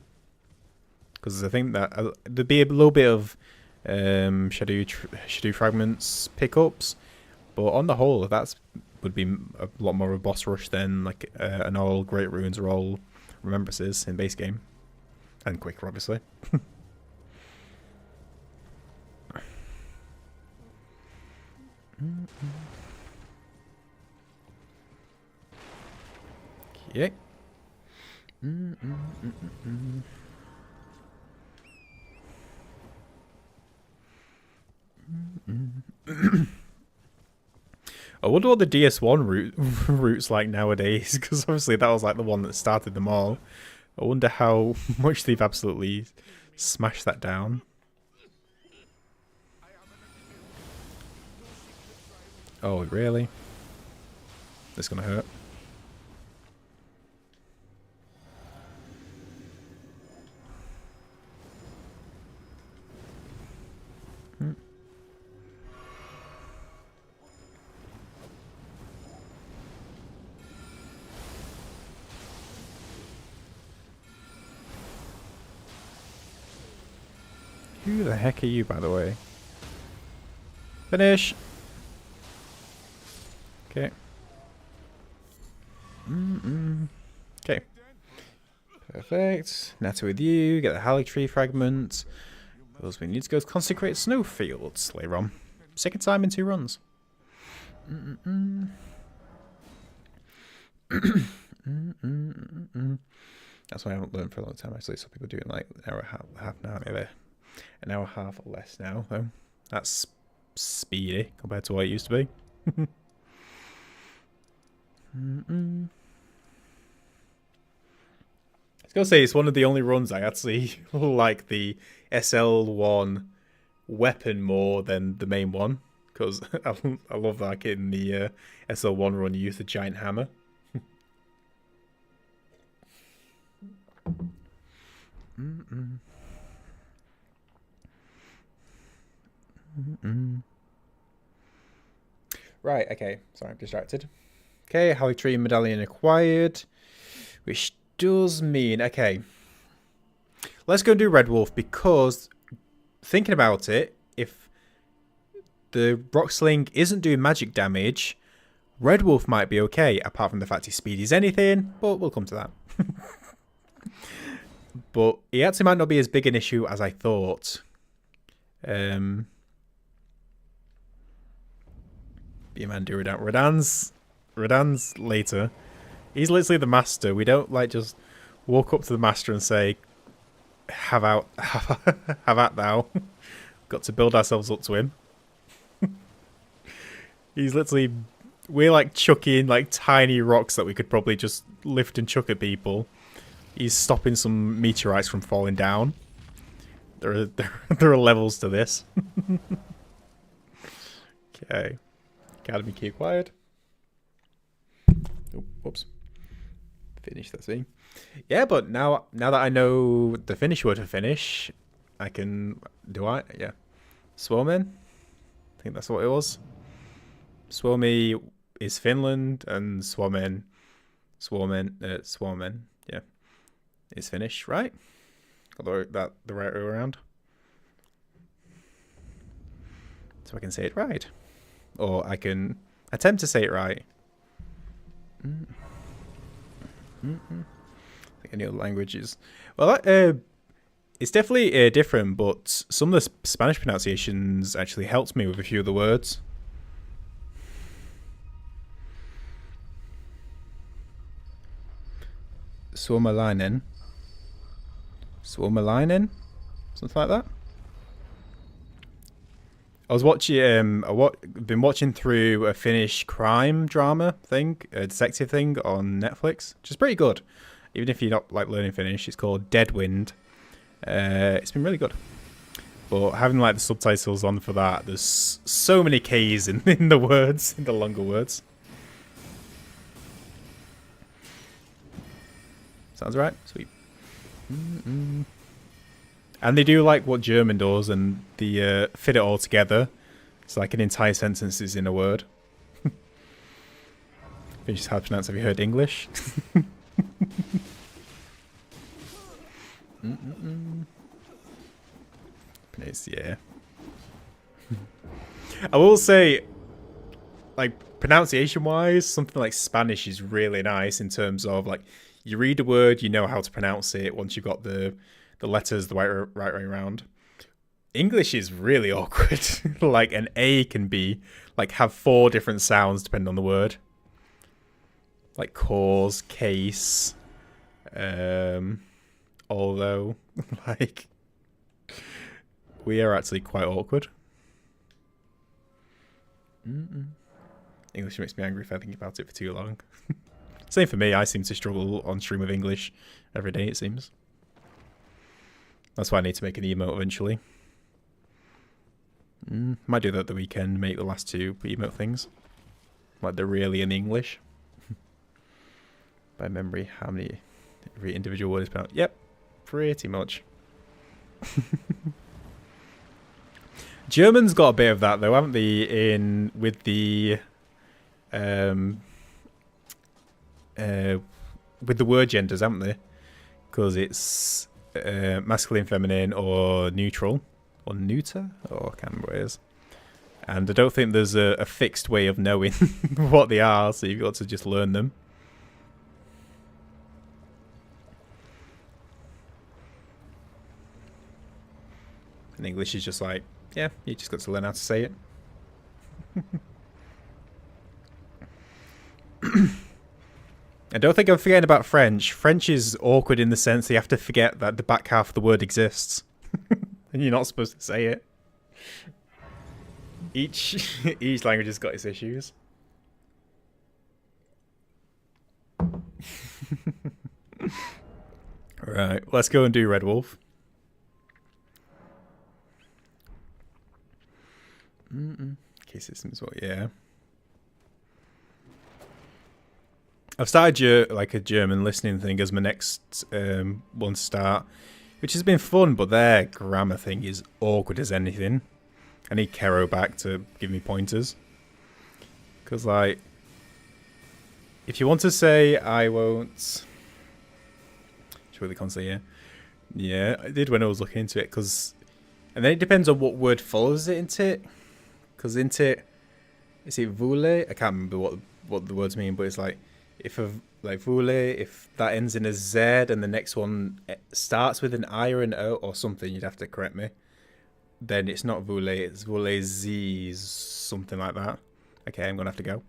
Because I think that there'd be a little bit of Shadow Fragments pickups, but on the whole, that would be a lot more of a boss rush than like an all Great Runes or all Remembrances in base game. And quicker, obviously. Okay. I wonder what the DS1 route's like nowadays, because obviously that was like the one that started them all. I wonder how much they've absolutely smashed that down. Oh, really? That's gonna hurt. Who the heck are you, by the way? Finish! Okay. Okay. Perfect. Now to with you, get the Haligtree fragment. Those we need to go to Consecrate Snowfields later on. Second time in 2 runs. That's why I haven't learned for a long time actually. Some people do it in like an hour and a half now, maybe. An hour and a half or less now, though. That's speedy compared to what it used to be. I was gonna say it's one of the only runs I actually like the SL1 weapon more than the main one, because I love that in the SL1 run you use the giant hammer. Right, okay, sorry, I'm distracted. Okay, Halictree medallion acquired, which does mean, okay, let's go do Red Wolf, because thinking about it, if the Rock Sling isn't doing magic damage, Red Wolf might be okay, apart from the fact his speed is anything, but we'll come to that. But he actually might not be as big an issue as I thought. Be a man do Radan's later. He's literally the master. We don't like just walk up to the master and say, have at thou. Got to build ourselves up to him. He's literally, we're like chucking like tiny rocks that we could probably just lift and chuck at people. He's stopping some meteorites from falling down. There are levels to this. Okay. Academy key acquired. Oh, whoops. Finish that scene. Yeah, but now that I know the Finnish word for finish, I can... Yeah. Suomen? I think that's what it was. Suomi is Finland, and Suomen, yeah, is Finnish, right? Although that the right way around. So I can say it right. Or I can attempt to say it right. I think any other languages. Well, it's definitely different, but some of the Spanish pronunciations actually helped me with a few of the words. Suomalainen, something like that. I was watching, been watching through a Finnish crime drama thing, a detective thing on Netflix, which is pretty good. Even if you're not like learning Finnish, it's called Deadwind. It's been really good. But having like the subtitles on for that, there's so many K's in the words, in the longer words. Sounds right. Sweet. And they do like what German does, and they fit it all together. It's like an entire sentence is in a word. Which is hard to pronounce. Have you heard English? Yeah. I will say, like, pronunciation-wise, something like Spanish is really nice in terms of, like, you read a word, you know how to pronounce it once you've got the letters the right way around. English is really awkward. Like, an A can be, like, have 4 different sounds depending on the word. Like cause, case, although, like, we are actually quite awkward. English makes me angry if I think about it for too long. Same for me. I seem to struggle on stream with English every day, it seems. That's why I need to make an emote eventually. Might do that the weekend, make the last 2 emote things. Like they're really in English. By memory, how many every individual word is pronounced? Yep, pretty much. German's got a bit of that though, haven't they? With the word genders, haven't they? Because it's masculine, feminine, or neutral, or neuter, or I can't remember what it is. And I don't think there's a fixed way of knowing what they are, so you've got to just learn them. And English is just like, yeah, you just got to learn how to say it. I don't think I'm forgetting about French. French is awkward in the sense that you have to forget that the back half of the word exists. And you're not supposed to say it. Each language has got its issues. Right, let's go and do Red Wolf. Key system as well, yeah. I've started like a German listening thing as my next one to start, which has been fun, but their grammar thing is awkward as anything. I need Kero back to give me pointers. Because, like, if you want to say, I won't... Surely can't say, yeah. Yeah, I did when I was looking into it, because... And then it depends on what word follows it into it. Because into it... Is it voule? I can't remember what the words mean, but it's like... If a... Like, voule, if that ends in a Z and the next one starts with an I or an O or something, you'd have to correct me. Then it's not voule, it's voule Z, something like that. Okay, I'm gonna have to go.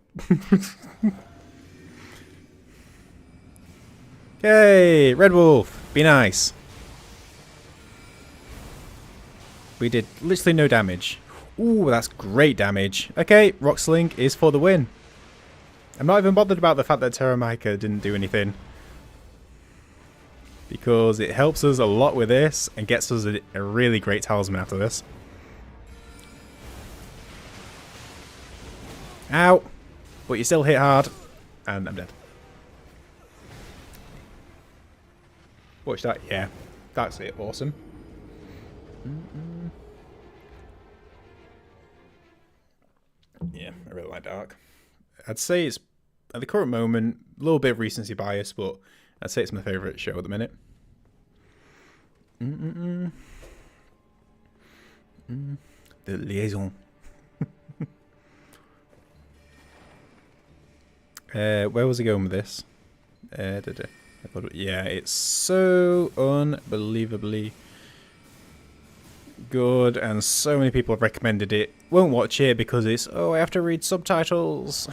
Yay! Red Wolf! Be nice. We did literally no damage. Ooh, that's great damage. Okay, Rock Sling is for the win. I'm not even bothered about the fact that Terramaica didn't do anything. Because it helps us a lot with this and gets us a really great talisman after this. Ow! But you still hit hard. And I'm dead. Watch that. Yeah. That's it. Awesome. Yeah, I really like Dark. I'd say it's, at the current moment, a little bit of recency bias, but I'd say it's my favourite show at the minute. The Liaison. Where was I going with this? Yeah, it's so unbelievably good, and so many people have recommended it. Won't watch it because it's, oh, I have to read subtitles.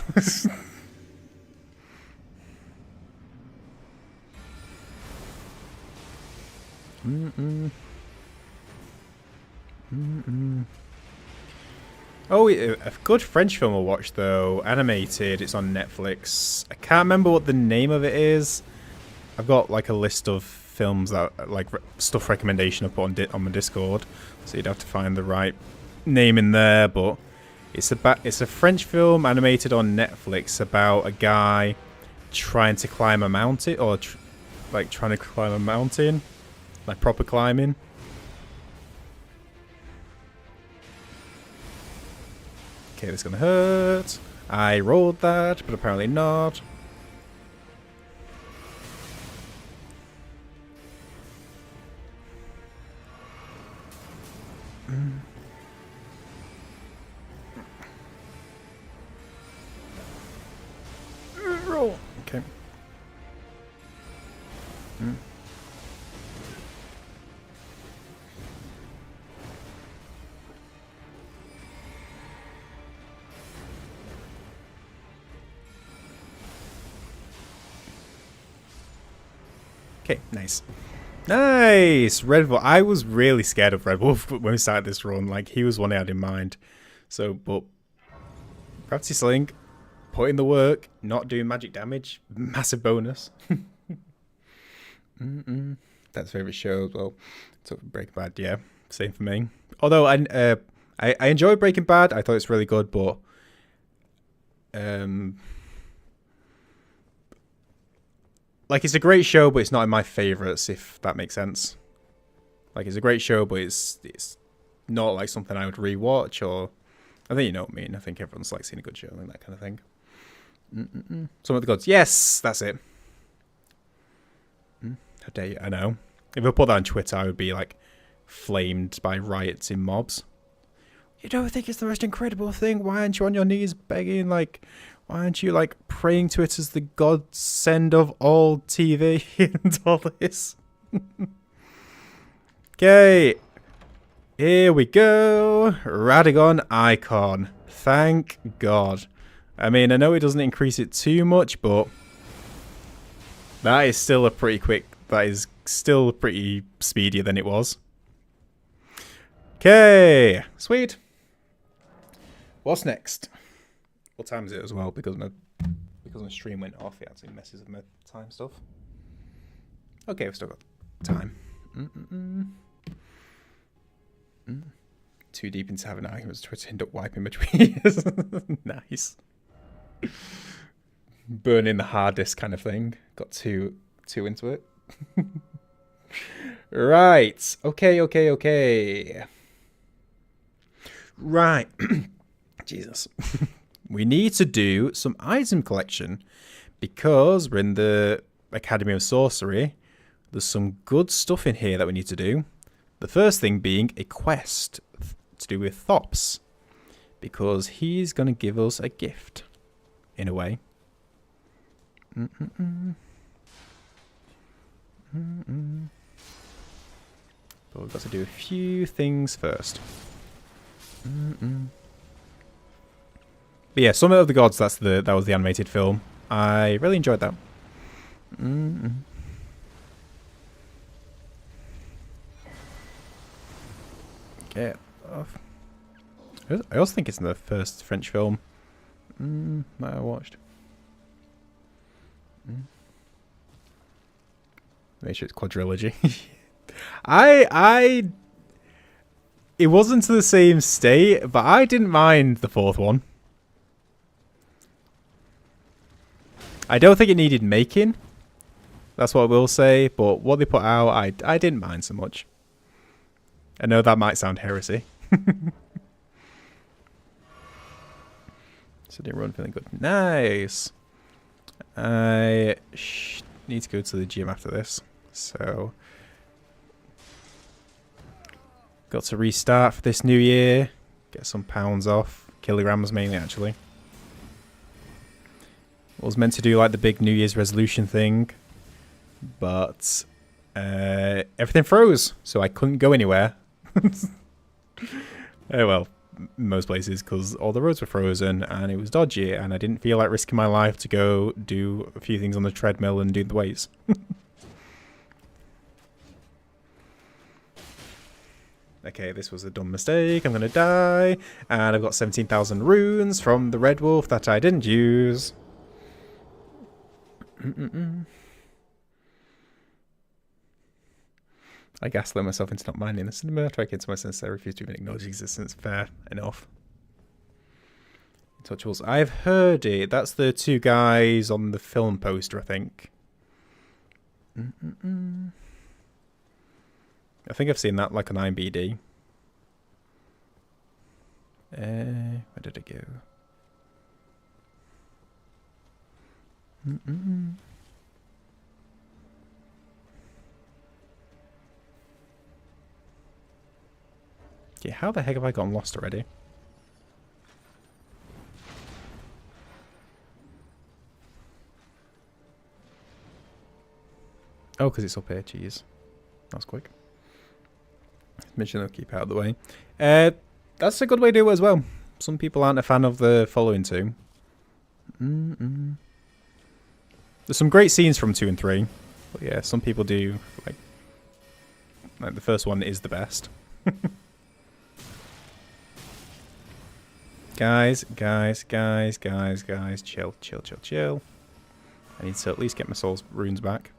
Oh, a good French film I watched though, animated. It's on Netflix. I can't remember what the name of it is. I've got like a list of films that like stuff recommendation I put on my Discord, so you'd have to find the right name in there. But it's a French film animated on Netflix about a guy trying to climb a mountain, or trying to climb a mountain, like proper climbing. Okay, this is gonna hurt. I rolled that, but apparently not. Roll. Okay. Okay, nice. Nice! Red Wolf. I was really scared of Red Wolf when we started this run. Like, he was one I had in mind. So, but... Gravity Sling, put in the work, not doing magic damage. Massive bonus. That's favourite show as well. So, Breaking Bad, yeah. Same for me. Although, I enjoyed Breaking Bad. I thought it's really good, but... Like, it's a great show, but it's not in my favourites, if that makes sense. Like, it's a great show, but it's not, like, something I would rewatch, or... I think you know what I mean. I think everyone's, like, seen a good show and that kind of thing. Some of the gods. Yes! That's it. How dare you? I know. If I put that on Twitter, I would be, like, flamed by riots in mobs. You don't think it's the most incredible thing? Why aren't you on your knees begging, like... Why aren't you, like, praying to it as the godsend of all TV and all this? Okay. Here we go. Radagon Icon. Thank God. I mean, I know it doesn't increase it too much, but... That is still a pretty quick... That is still pretty speedier than it was. Okay. Sweet. What's next? What time is it as well? Because my stream went off, it actually messes with my time stuff. Okay, we've still got time. Too deep into having arguments to end up wiping between us. Nice. Burning the hard disk kind of thing. Got too into it. Right. Okay. Right. Jesus. We need to do some item collection because we're in the Academy of Sorcery. There's some good stuff in here that we need to do. The first thing being a quest to do with Thops, because he's going to give us a gift, in a way. But we've got to do a few things first. But yeah, Summit of the Gods, that was the animated film. I really enjoyed that. Okay. I also think it's in the first French film that I watched. Make sure it's quadrilogy. It wasn't to the same state, but I didn't mind the fourth one. I don't think it needed making. That's what I will say. But what they put out, I didn't mind so much. I know that might sound heresy. So they run feeling good. Nice. I need to go to the gym after this. So got to restart for this new year. Get some pounds off. Kilograms mainly, actually. Was meant to do like the big New Year's resolution thing, but everything froze, so I couldn't go anywhere. Oh well, most places, because all the roads were frozen and it was dodgy, and I didn't feel like risking my life to go do a few things on the treadmill and do the weights. Okay, this was a dumb mistake. I'm gonna die, and I've got 17,000 runes from the Red Wolf that I didn't use. I gaslit myself into not minding the cinema. Try to my sense I refuse to even acknowledge existence. Fair enough. Untouchables. I've heard it. That's the two guys on the film poster, I think. I think I've seen that like on IMBD. Where did it go? Okay, how the heck have I gotten lost already? Oh, because it's up here. Jeez. That was quick. Mention I'll keep out of the way. That's a good way to do it as well. Some people aren't a fan of the following two. There's some great scenes from 2 and 3. But yeah, some people do. Like the first one is the best. Guys. Chill. I need to at least get my soul's runes back.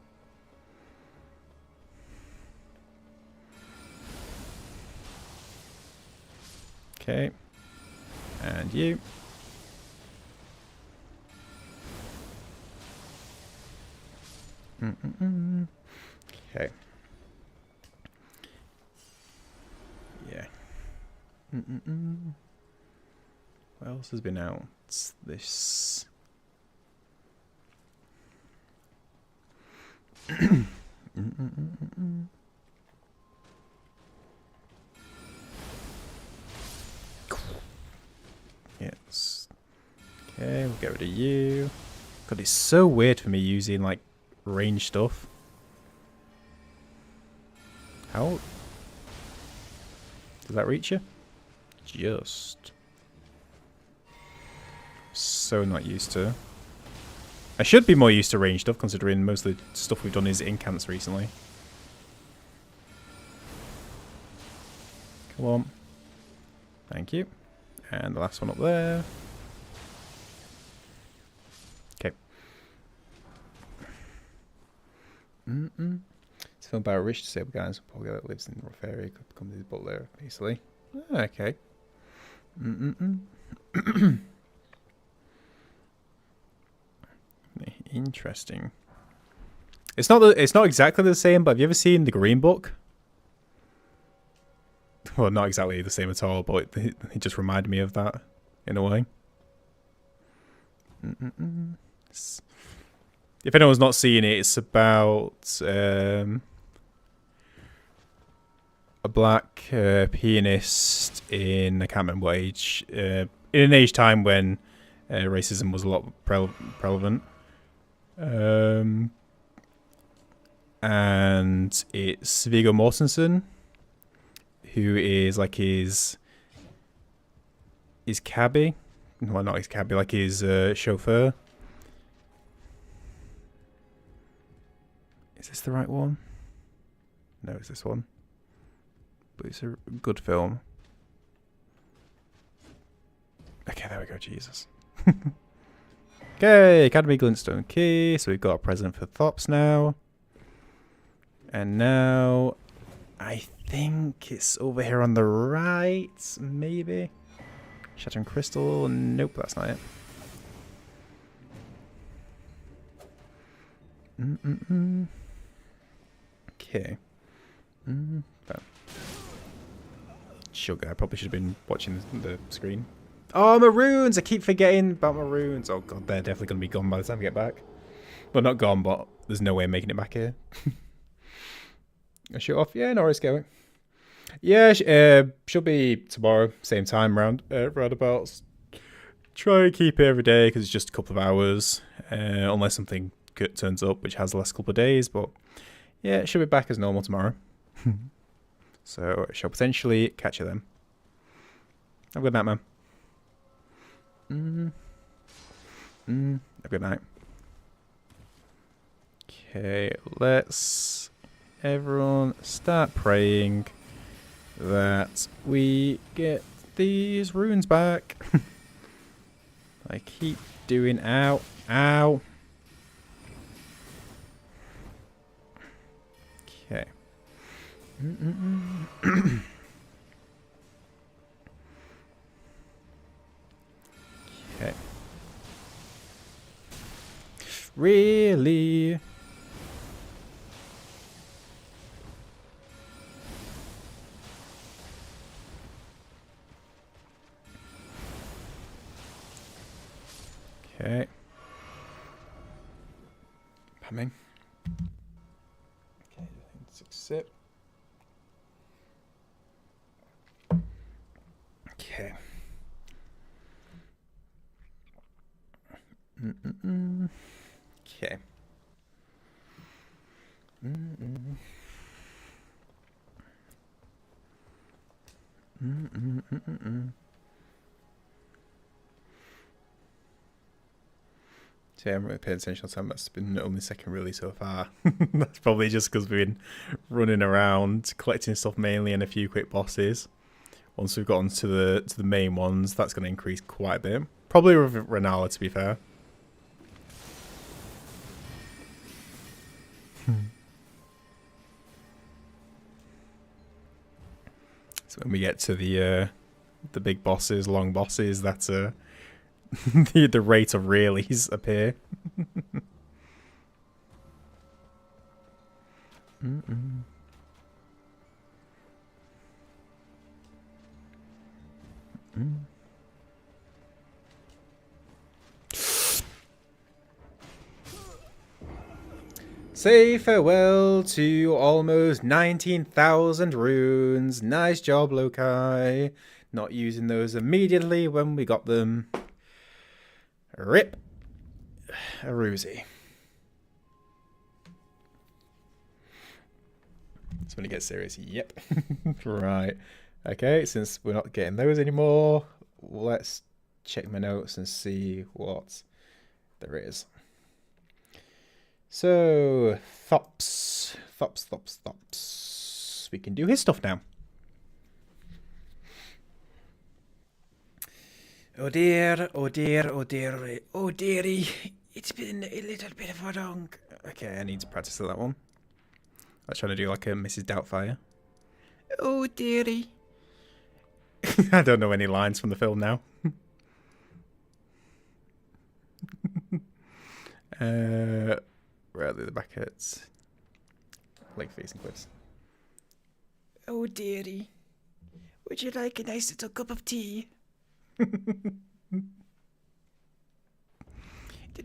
Okay. And you. Okay. Yeah. What else has been out? It's this. Yes. Okay, we'll get rid of you. God, it's so weird for me using like range stuff. How does that reach you? Just so not used to. I should be more used to range stuff, considering most of the stuff we've done is incants recently. Come on. Thank you. And the last one up there. Okay. So It's filmed by a rich disabled guy and poor guy that lives in the rough area. Could become his butler, basically. Ah, okay. Interesting. It's not exactly the same, but have you ever seen the Green Book? Well, not exactly the same at all, but it just reminded me of that in a way. If anyone's not seen it, it's about a black pianist in, I can't remember what age, in an age time when racism was a lot prevalent. And it's Viggo Mortensen, who is like his cabbie. Well, not his cabbie, like his chauffeur. Is this the right one? No, it's this one. But it's a good film. Okay, there we go, Jesus. Okay, Academy Glintstone Key. So we've got a present for Thops now. And now, I think it's over here on the right, maybe. Shattering Crystal. Nope, that's not it. Okay. Sugar. I probably should have been watching the screen. Oh, maroons! I keep forgetting about maroons. Oh god, they're definitely going to be gone by the time we get back. Well, not gone, but there's no way of making it back here. I shoot off. Yeah, no worries, going. Yeah, she'll be tomorrow, same time, roundabouts. Try and keep it every day because it's just a couple of hours, unless something good turns up, which has the last couple of days. But yeah, she'll be back as normal tomorrow. So I shall potentially catch her then. Have a good night, man. Have a good night. Okay, let's everyone start praying that we get these runes back. I keep doing ow. Okay. Okay. Really? Okay. Coming. Okay, let's accept. Okay. Okay. So yeah, I'm really paying attention to time. That's been only second really so far. That's probably just because we've been running around collecting stuff mainly and a few quick bosses. Once we've gotten to the main ones, that's going to increase quite a bit. Probably with Renala, to be fair. So when we get to the big bosses, long bosses, that's the rate of reallys appear. Say farewell to almost 19,000 runes. Nice job, Lokai. Not using those immediately when we got them. Rip. A roosie. It's when it gets serious. Yep. Right. Okay, since we're not getting those anymore, let's check my notes and see what there is. So, Thops. We can do his stuff now. Oh dear, oh dear, oh dear, oh dearie. It's been a little bit of a long... Okay, I need to practice that one. was trying to do like a Mrs. Doubtfire. Oh, dearie. I don't know any lines from the film now. Where are the brackets? Like facing quips. Oh, dearie. Would you like a nice little cup of tea? The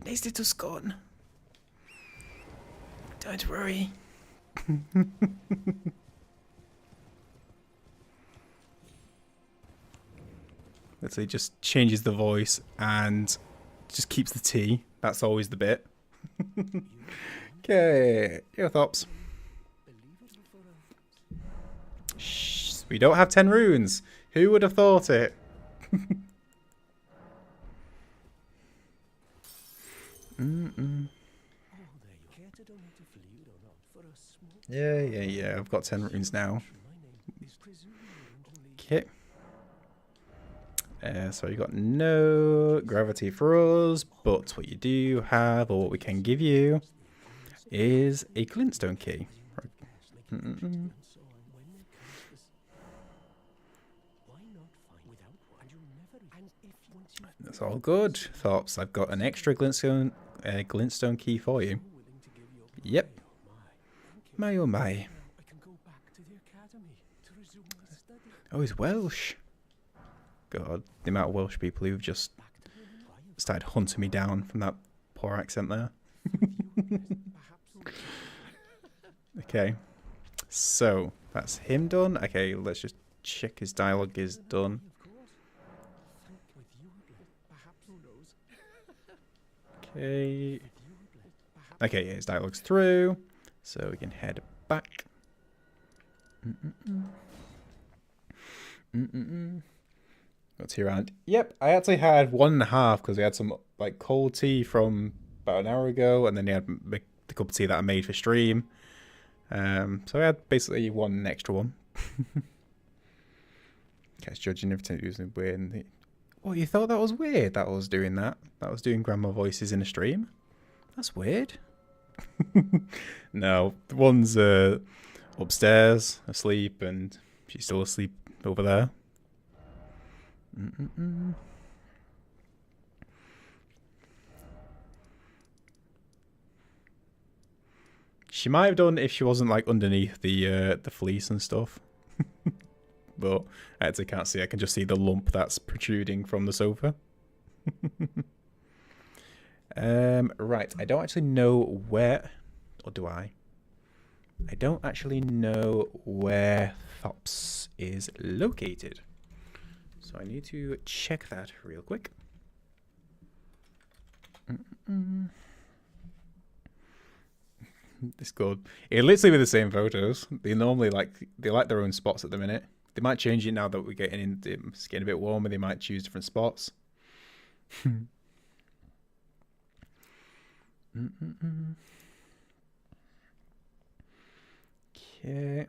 nice little scone. Don't worry. Let's say just changes the voice and just keeps the tea. That's always the bit. Okay, your thoughts. Shh, we don't have 10 runes. Who would have thought it? Yeah. I've got 10 runes now. Okay. So you got no gravity for us, but what you do have, or what we can give you, is a glintstone key. That's all good, Thorps. I've got an extra glintstone key for you. Yep. My oh my. Oh, he's Welsh. God, the amount of Welsh people who've just started hunting me down from that poor accent there. Okay, so that's him done. Okay, let's just check his dialogue is done. Okay. Okay, his dialogue's through, so we can head back. What's here around? Yep, I actually had 1.5 because we had some like cold tea from about an hour ago, and then you had the cup of tea that I made for stream. So I had basically one extra one. Catch judging every time using weird. Oh, you thought that was weird? That was doing that. That was doing grandma voices in a stream. That's weird. No, the one's upstairs asleep, and she's still asleep over there. She might have done if she wasn't like underneath the fleece and stuff. But I actually can't see. I can just see the lump that's protruding from the sofa. Right. I don't actually know where, or do I? I don't actually know where Thops is located. So I need to check that real quick. This good. It literally be the same photos. They normally like their own spots at the minute. They might change it now that we're getting in. It's getting a bit warmer. They might choose different spots. Okay.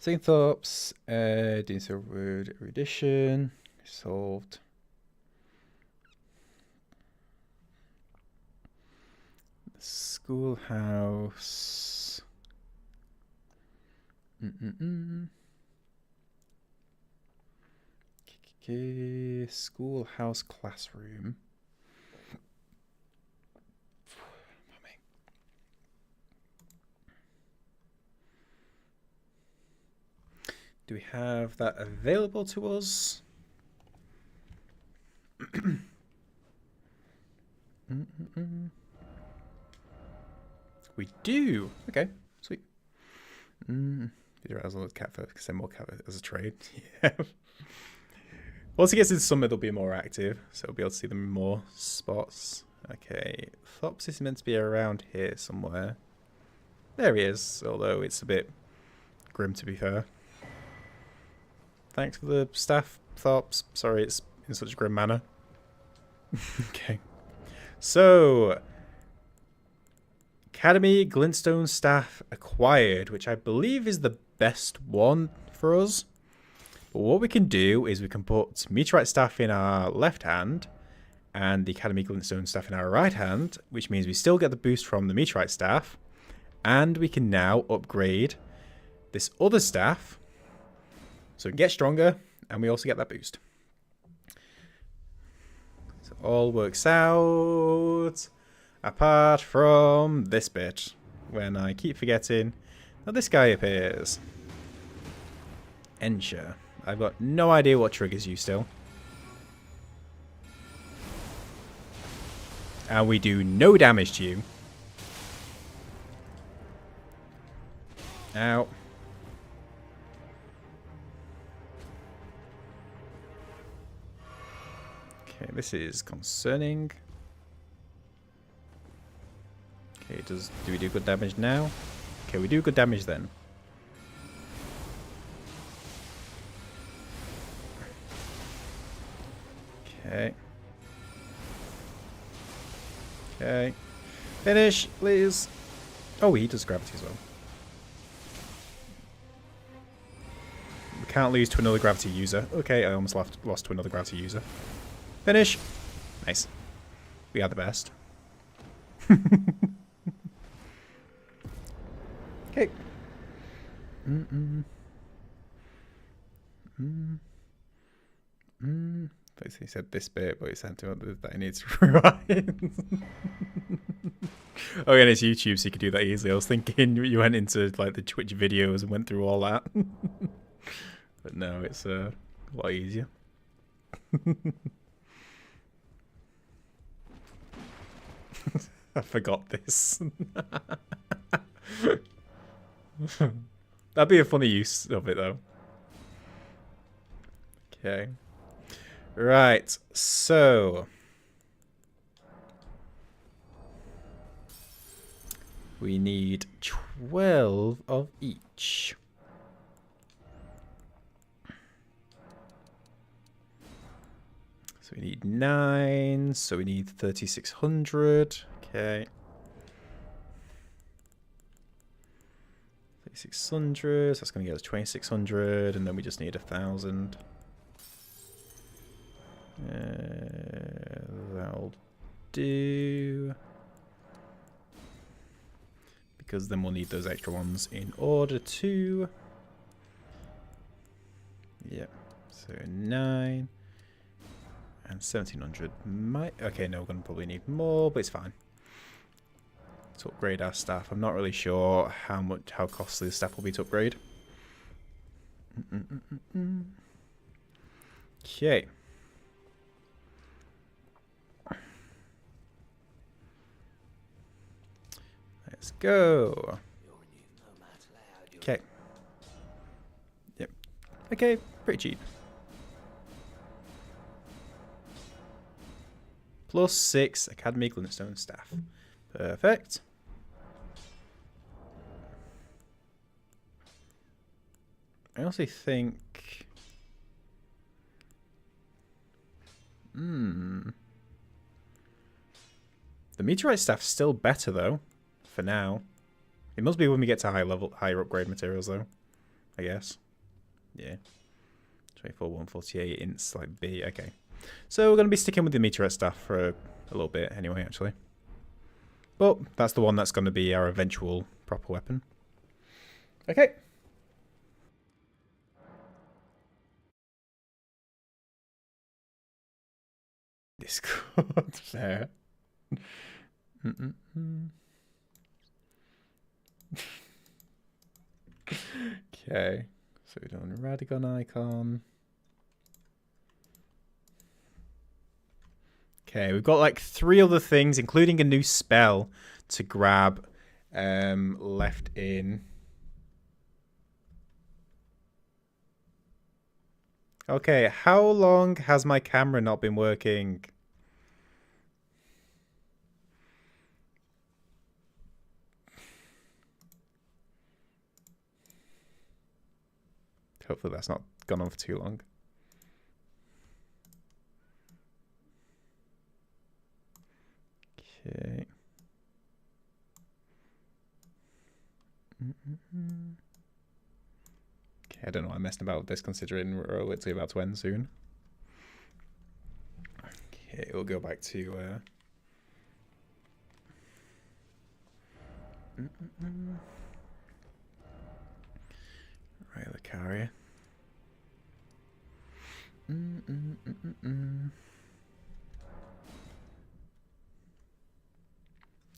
Second thoughts. Doing so word erudition. Solved. Schoolhouse. Okay. Schoolhouse classroom. Do we have that available to us? We do. Okay, sweet. As well as cat first, send more cat as a trade. Yeah. Once it gets into summer, they'll be more active, so we'll be able to see them in more spots. Okay, Thops is meant to be around here somewhere. There he is, although it's a bit grim to be fair. Thanks for the staff, Thops. Sorry it's in such a grim manner. Okay. So, Academy Glintstone Staff acquired, which I believe is the best one for us. But what we can do is we can put Meteorite Staff in our left hand and the Academy Glintstone staff in our right hand, which means we still get the boost from the Meteorite staff, and we can now upgrade this other staff so we can get stronger, and we also get that boost. So it all works out, apart from this bit, when I keep forgetting that this guy appears. Ensure. I've got no idea what triggers you still. And we do no damage to you. Ow. Okay, this is concerning. Okay, do we do good damage now? Okay, we do good damage then. Okay. Okay. Finish, please. Oh, he does gravity as well. We can't lose to another gravity user. Okay, I almost lost to another gravity user. Finish. Nice. We are the best. Okay. Basically said this bit, but he said that he needs to rewind. Oh, yeah, and it's YouTube, so you could do that easily. I was thinking you went into like the Twitch videos and went through all that. But no, it's a lot easier. I forgot this. That'd be a funny use of it, though. Okay. Right, so we need 12 of each. So we need 9, so we need 3,600. Okay. 3,600, so that's going to get us 2,600, and then we just need 1,000. That'll do. Because then we'll need those extra ones in order to... Yep. So 9. And 1,700 might... Okay, no, we're going to probably need more, but it's fine. To upgrade our staff. I'm not really sure how costly the staff will be to upgrade. Okay. Let's go. Okay. Yep. Okay, pretty cheap. +6 Academy Glintstone staff. Perfect. I also think... The Meteorite staff's still better, though. For now. It must be when we get to higher upgrade materials, though. I guess. Yeah. 24, 148, ints, like B. Okay. So we're going to be sticking with the Meteorite staff for a little bit anyway, actually. But that's the one that's going to be our eventual proper weapon. Okay. Discord. Fair. Okay. So we're doing Radagon icon. Okay, we've got like 3 other things, including a new spell to grab left in. Okay, how long has my camera not been working? Hopefully that's not gone on for too long. Okay. Okay, I don't know why I'm messing about with this considering we're literally about to end soon. Yeah, it'll go back to Relicaria.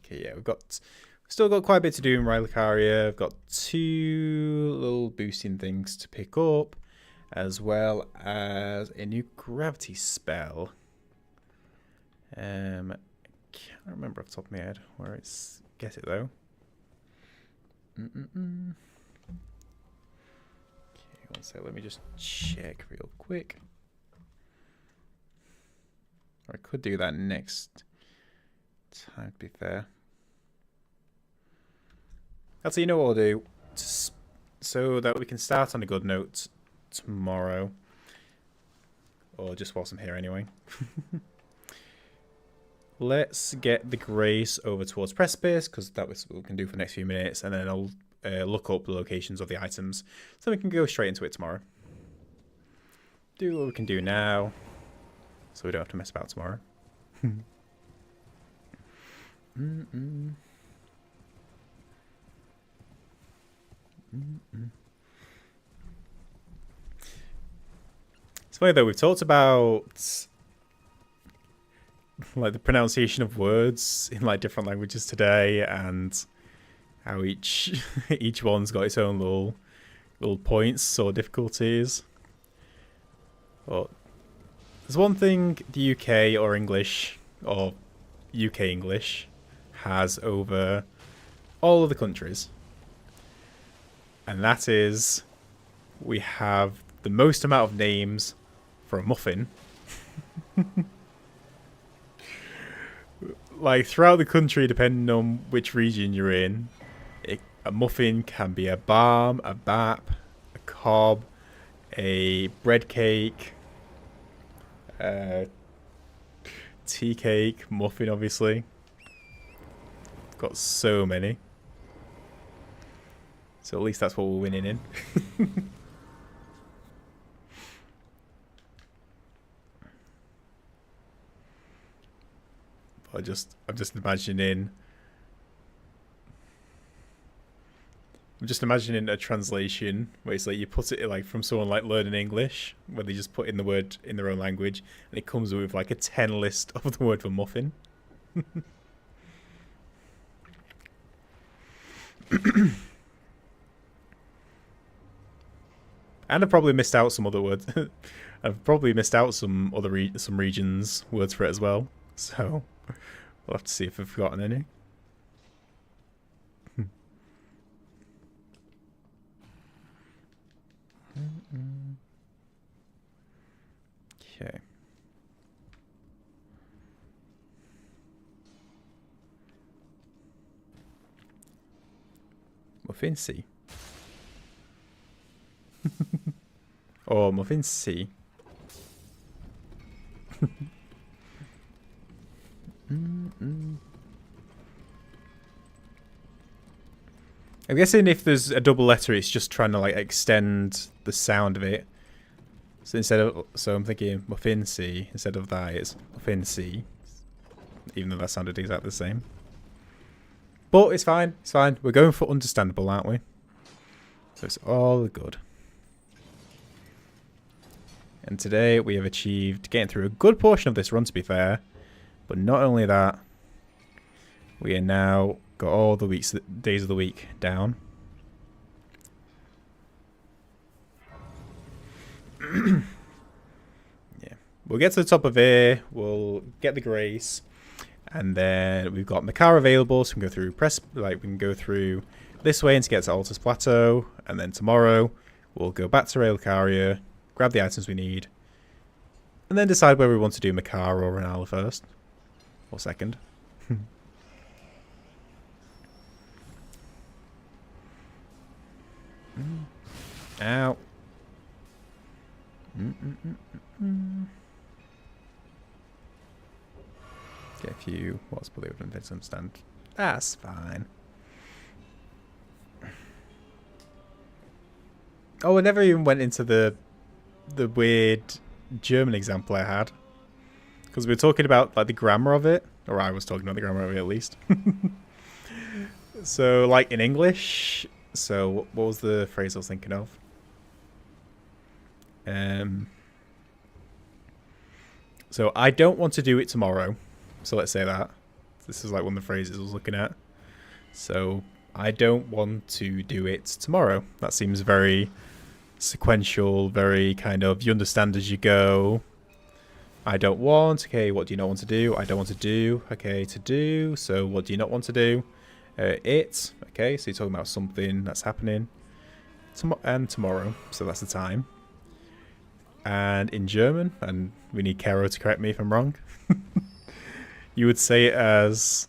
Okay, yeah, we've still got quite a bit to do in Relicaria. I've got 2 little boosting things to pick up, as well as a new gravity spell. Can't remember off the top of my head where it's get it though. Okay, one sec, let me just check real quick. Or I could do that next time, to be fair. Actually, you know what I'll do? So that we can start on a good note tomorrow. Or just whilst I'm here anyway. Let's get the Grace over towards Precipice, because that was what we can do for the next few minutes. And then I'll look up the locations of the items, so we can go straight into it tomorrow. Do what we can do now, so we don't have to mess about tomorrow. It's funny though, we've talked about like the pronunciation of words in like different languages today, and how each one's got its own little points or difficulties. But there's one thing the UK or English or UK English has over all of the countries, and that is we have the most amount of names for a muffin. Like throughout the country, depending on which region you're in, a muffin can be a barm, a bap, a cob, a bread cake, tea cake, muffin, obviously. Got so many. So at least that's what we're winning in. I'm just imagining. I'm just imagining a translation where it's like you put it like from someone like learning English, where they just put in the word in their own language, and it comes with like a 10 list of the word for muffin. And I've probably missed out some other words. I've probably missed out some other some regions' words for it as well. So we'll have to see if I've forgotten any. Okay. Muffin C. Or Muffin C. I'm guessing if there's a double letter, it's just trying to like extend the sound of it. So I'm thinking Muffin C instead of that. It's Muffin C, even though that sounded exactly the same. But it's fine. It's fine. We're going for understandable, aren't we? So it's all good. And today we have achieved getting through a good portion of this run, to be fair. But not only that, we are now got all the days of the week down. Yeah, we'll get to the top of here. We'll get the Grace, and then we've got Makar available, so we can go through we can go through this way and to get to Altus Plateau, and then tomorrow we'll go back to Relicaria, grab the items we need, and then decide whether we want to do Makar or Renala first or second. Ow. Get a few. What's believed in Vincent stand? That's fine. Oh, I never even went into the weird German example I had. Because Because we're talking about like the grammar of it, or I was talking about the grammar of it at least. So, like in English, so what was the phrase I was thinking of? So I don't want to do it tomorrow. So let's say that. This is like one of the phrases I was looking at. So I don't want to do it tomorrow. That seems very sequential, very kind of you understand as you go. I don't want. Okay, what do you not want to do? I don't want to do. Okay, to do. So what do you not want to do? It. Okay, so you're talking about something that's happening. And tomorrow. So that's the time. And in German, and we need Caro to correct me if I'm wrong, you would say it as...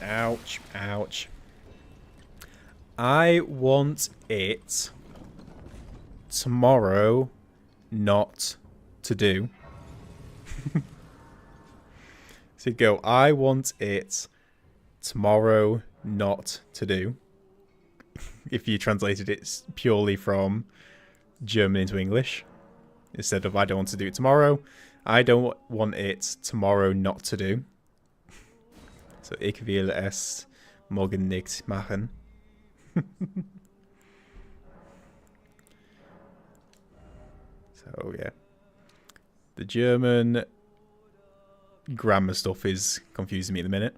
Ouch, ouch. I want it tomorrow not to do. So you'd go, I want it tomorrow not to do. If you translated it purely from German into English. Instead of I don't want to do it tomorrow, I don't want it tomorrow not to do. So ich will es morgen nicht machen. So yeah. The German grammar stuff is confusing me at the minute.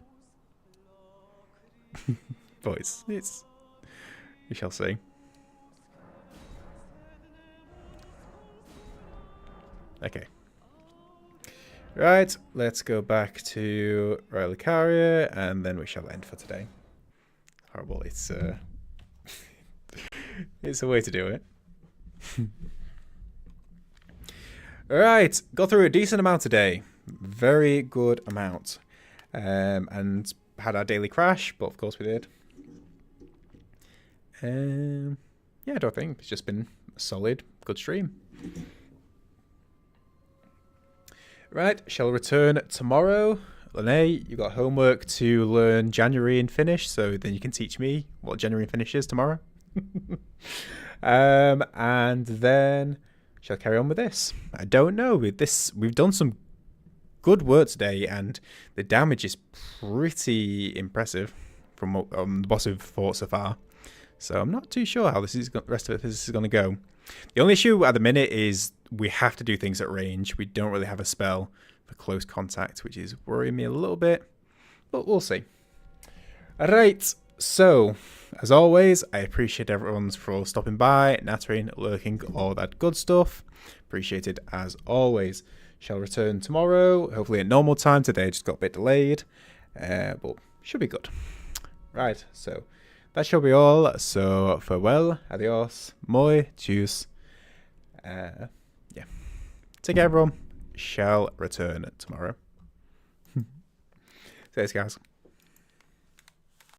But it's we shall see. Okay. Right, let's go back to Relicaria, and then we shall end for today. Horrible, it's it's a way to do it. Alright, got through a decent amount today. Very good amount. And had our daily crash, but of course we did. Yeah, I don't think it's just been a solid, good stream. Right, shall return tomorrow. Lene, you got homework to learn January and finish, so then you can teach me what January and finish is tomorrow. And then shall carry on with this. I don't know. With this, we've done some good work today, and the damage is pretty impressive from what the boss have fought so far. So I'm not too sure how the rest of this is going to go. The only issue at the minute is we have to do things at range. We don't really have a spell for close contact, which is worrying me a little bit, but we'll see. Alright, so as always, I appreciate everyone's for stopping by, nattering, lurking, all that good stuff. Appreciate it as always. Shall return tomorrow, hopefully at normal time. Today just got a bit delayed, but should be good. Right, so that shall be all. So farewell, adios, moi, tschüss. Yeah. Take care, everyone. Shall return tomorrow. Thanks, guys.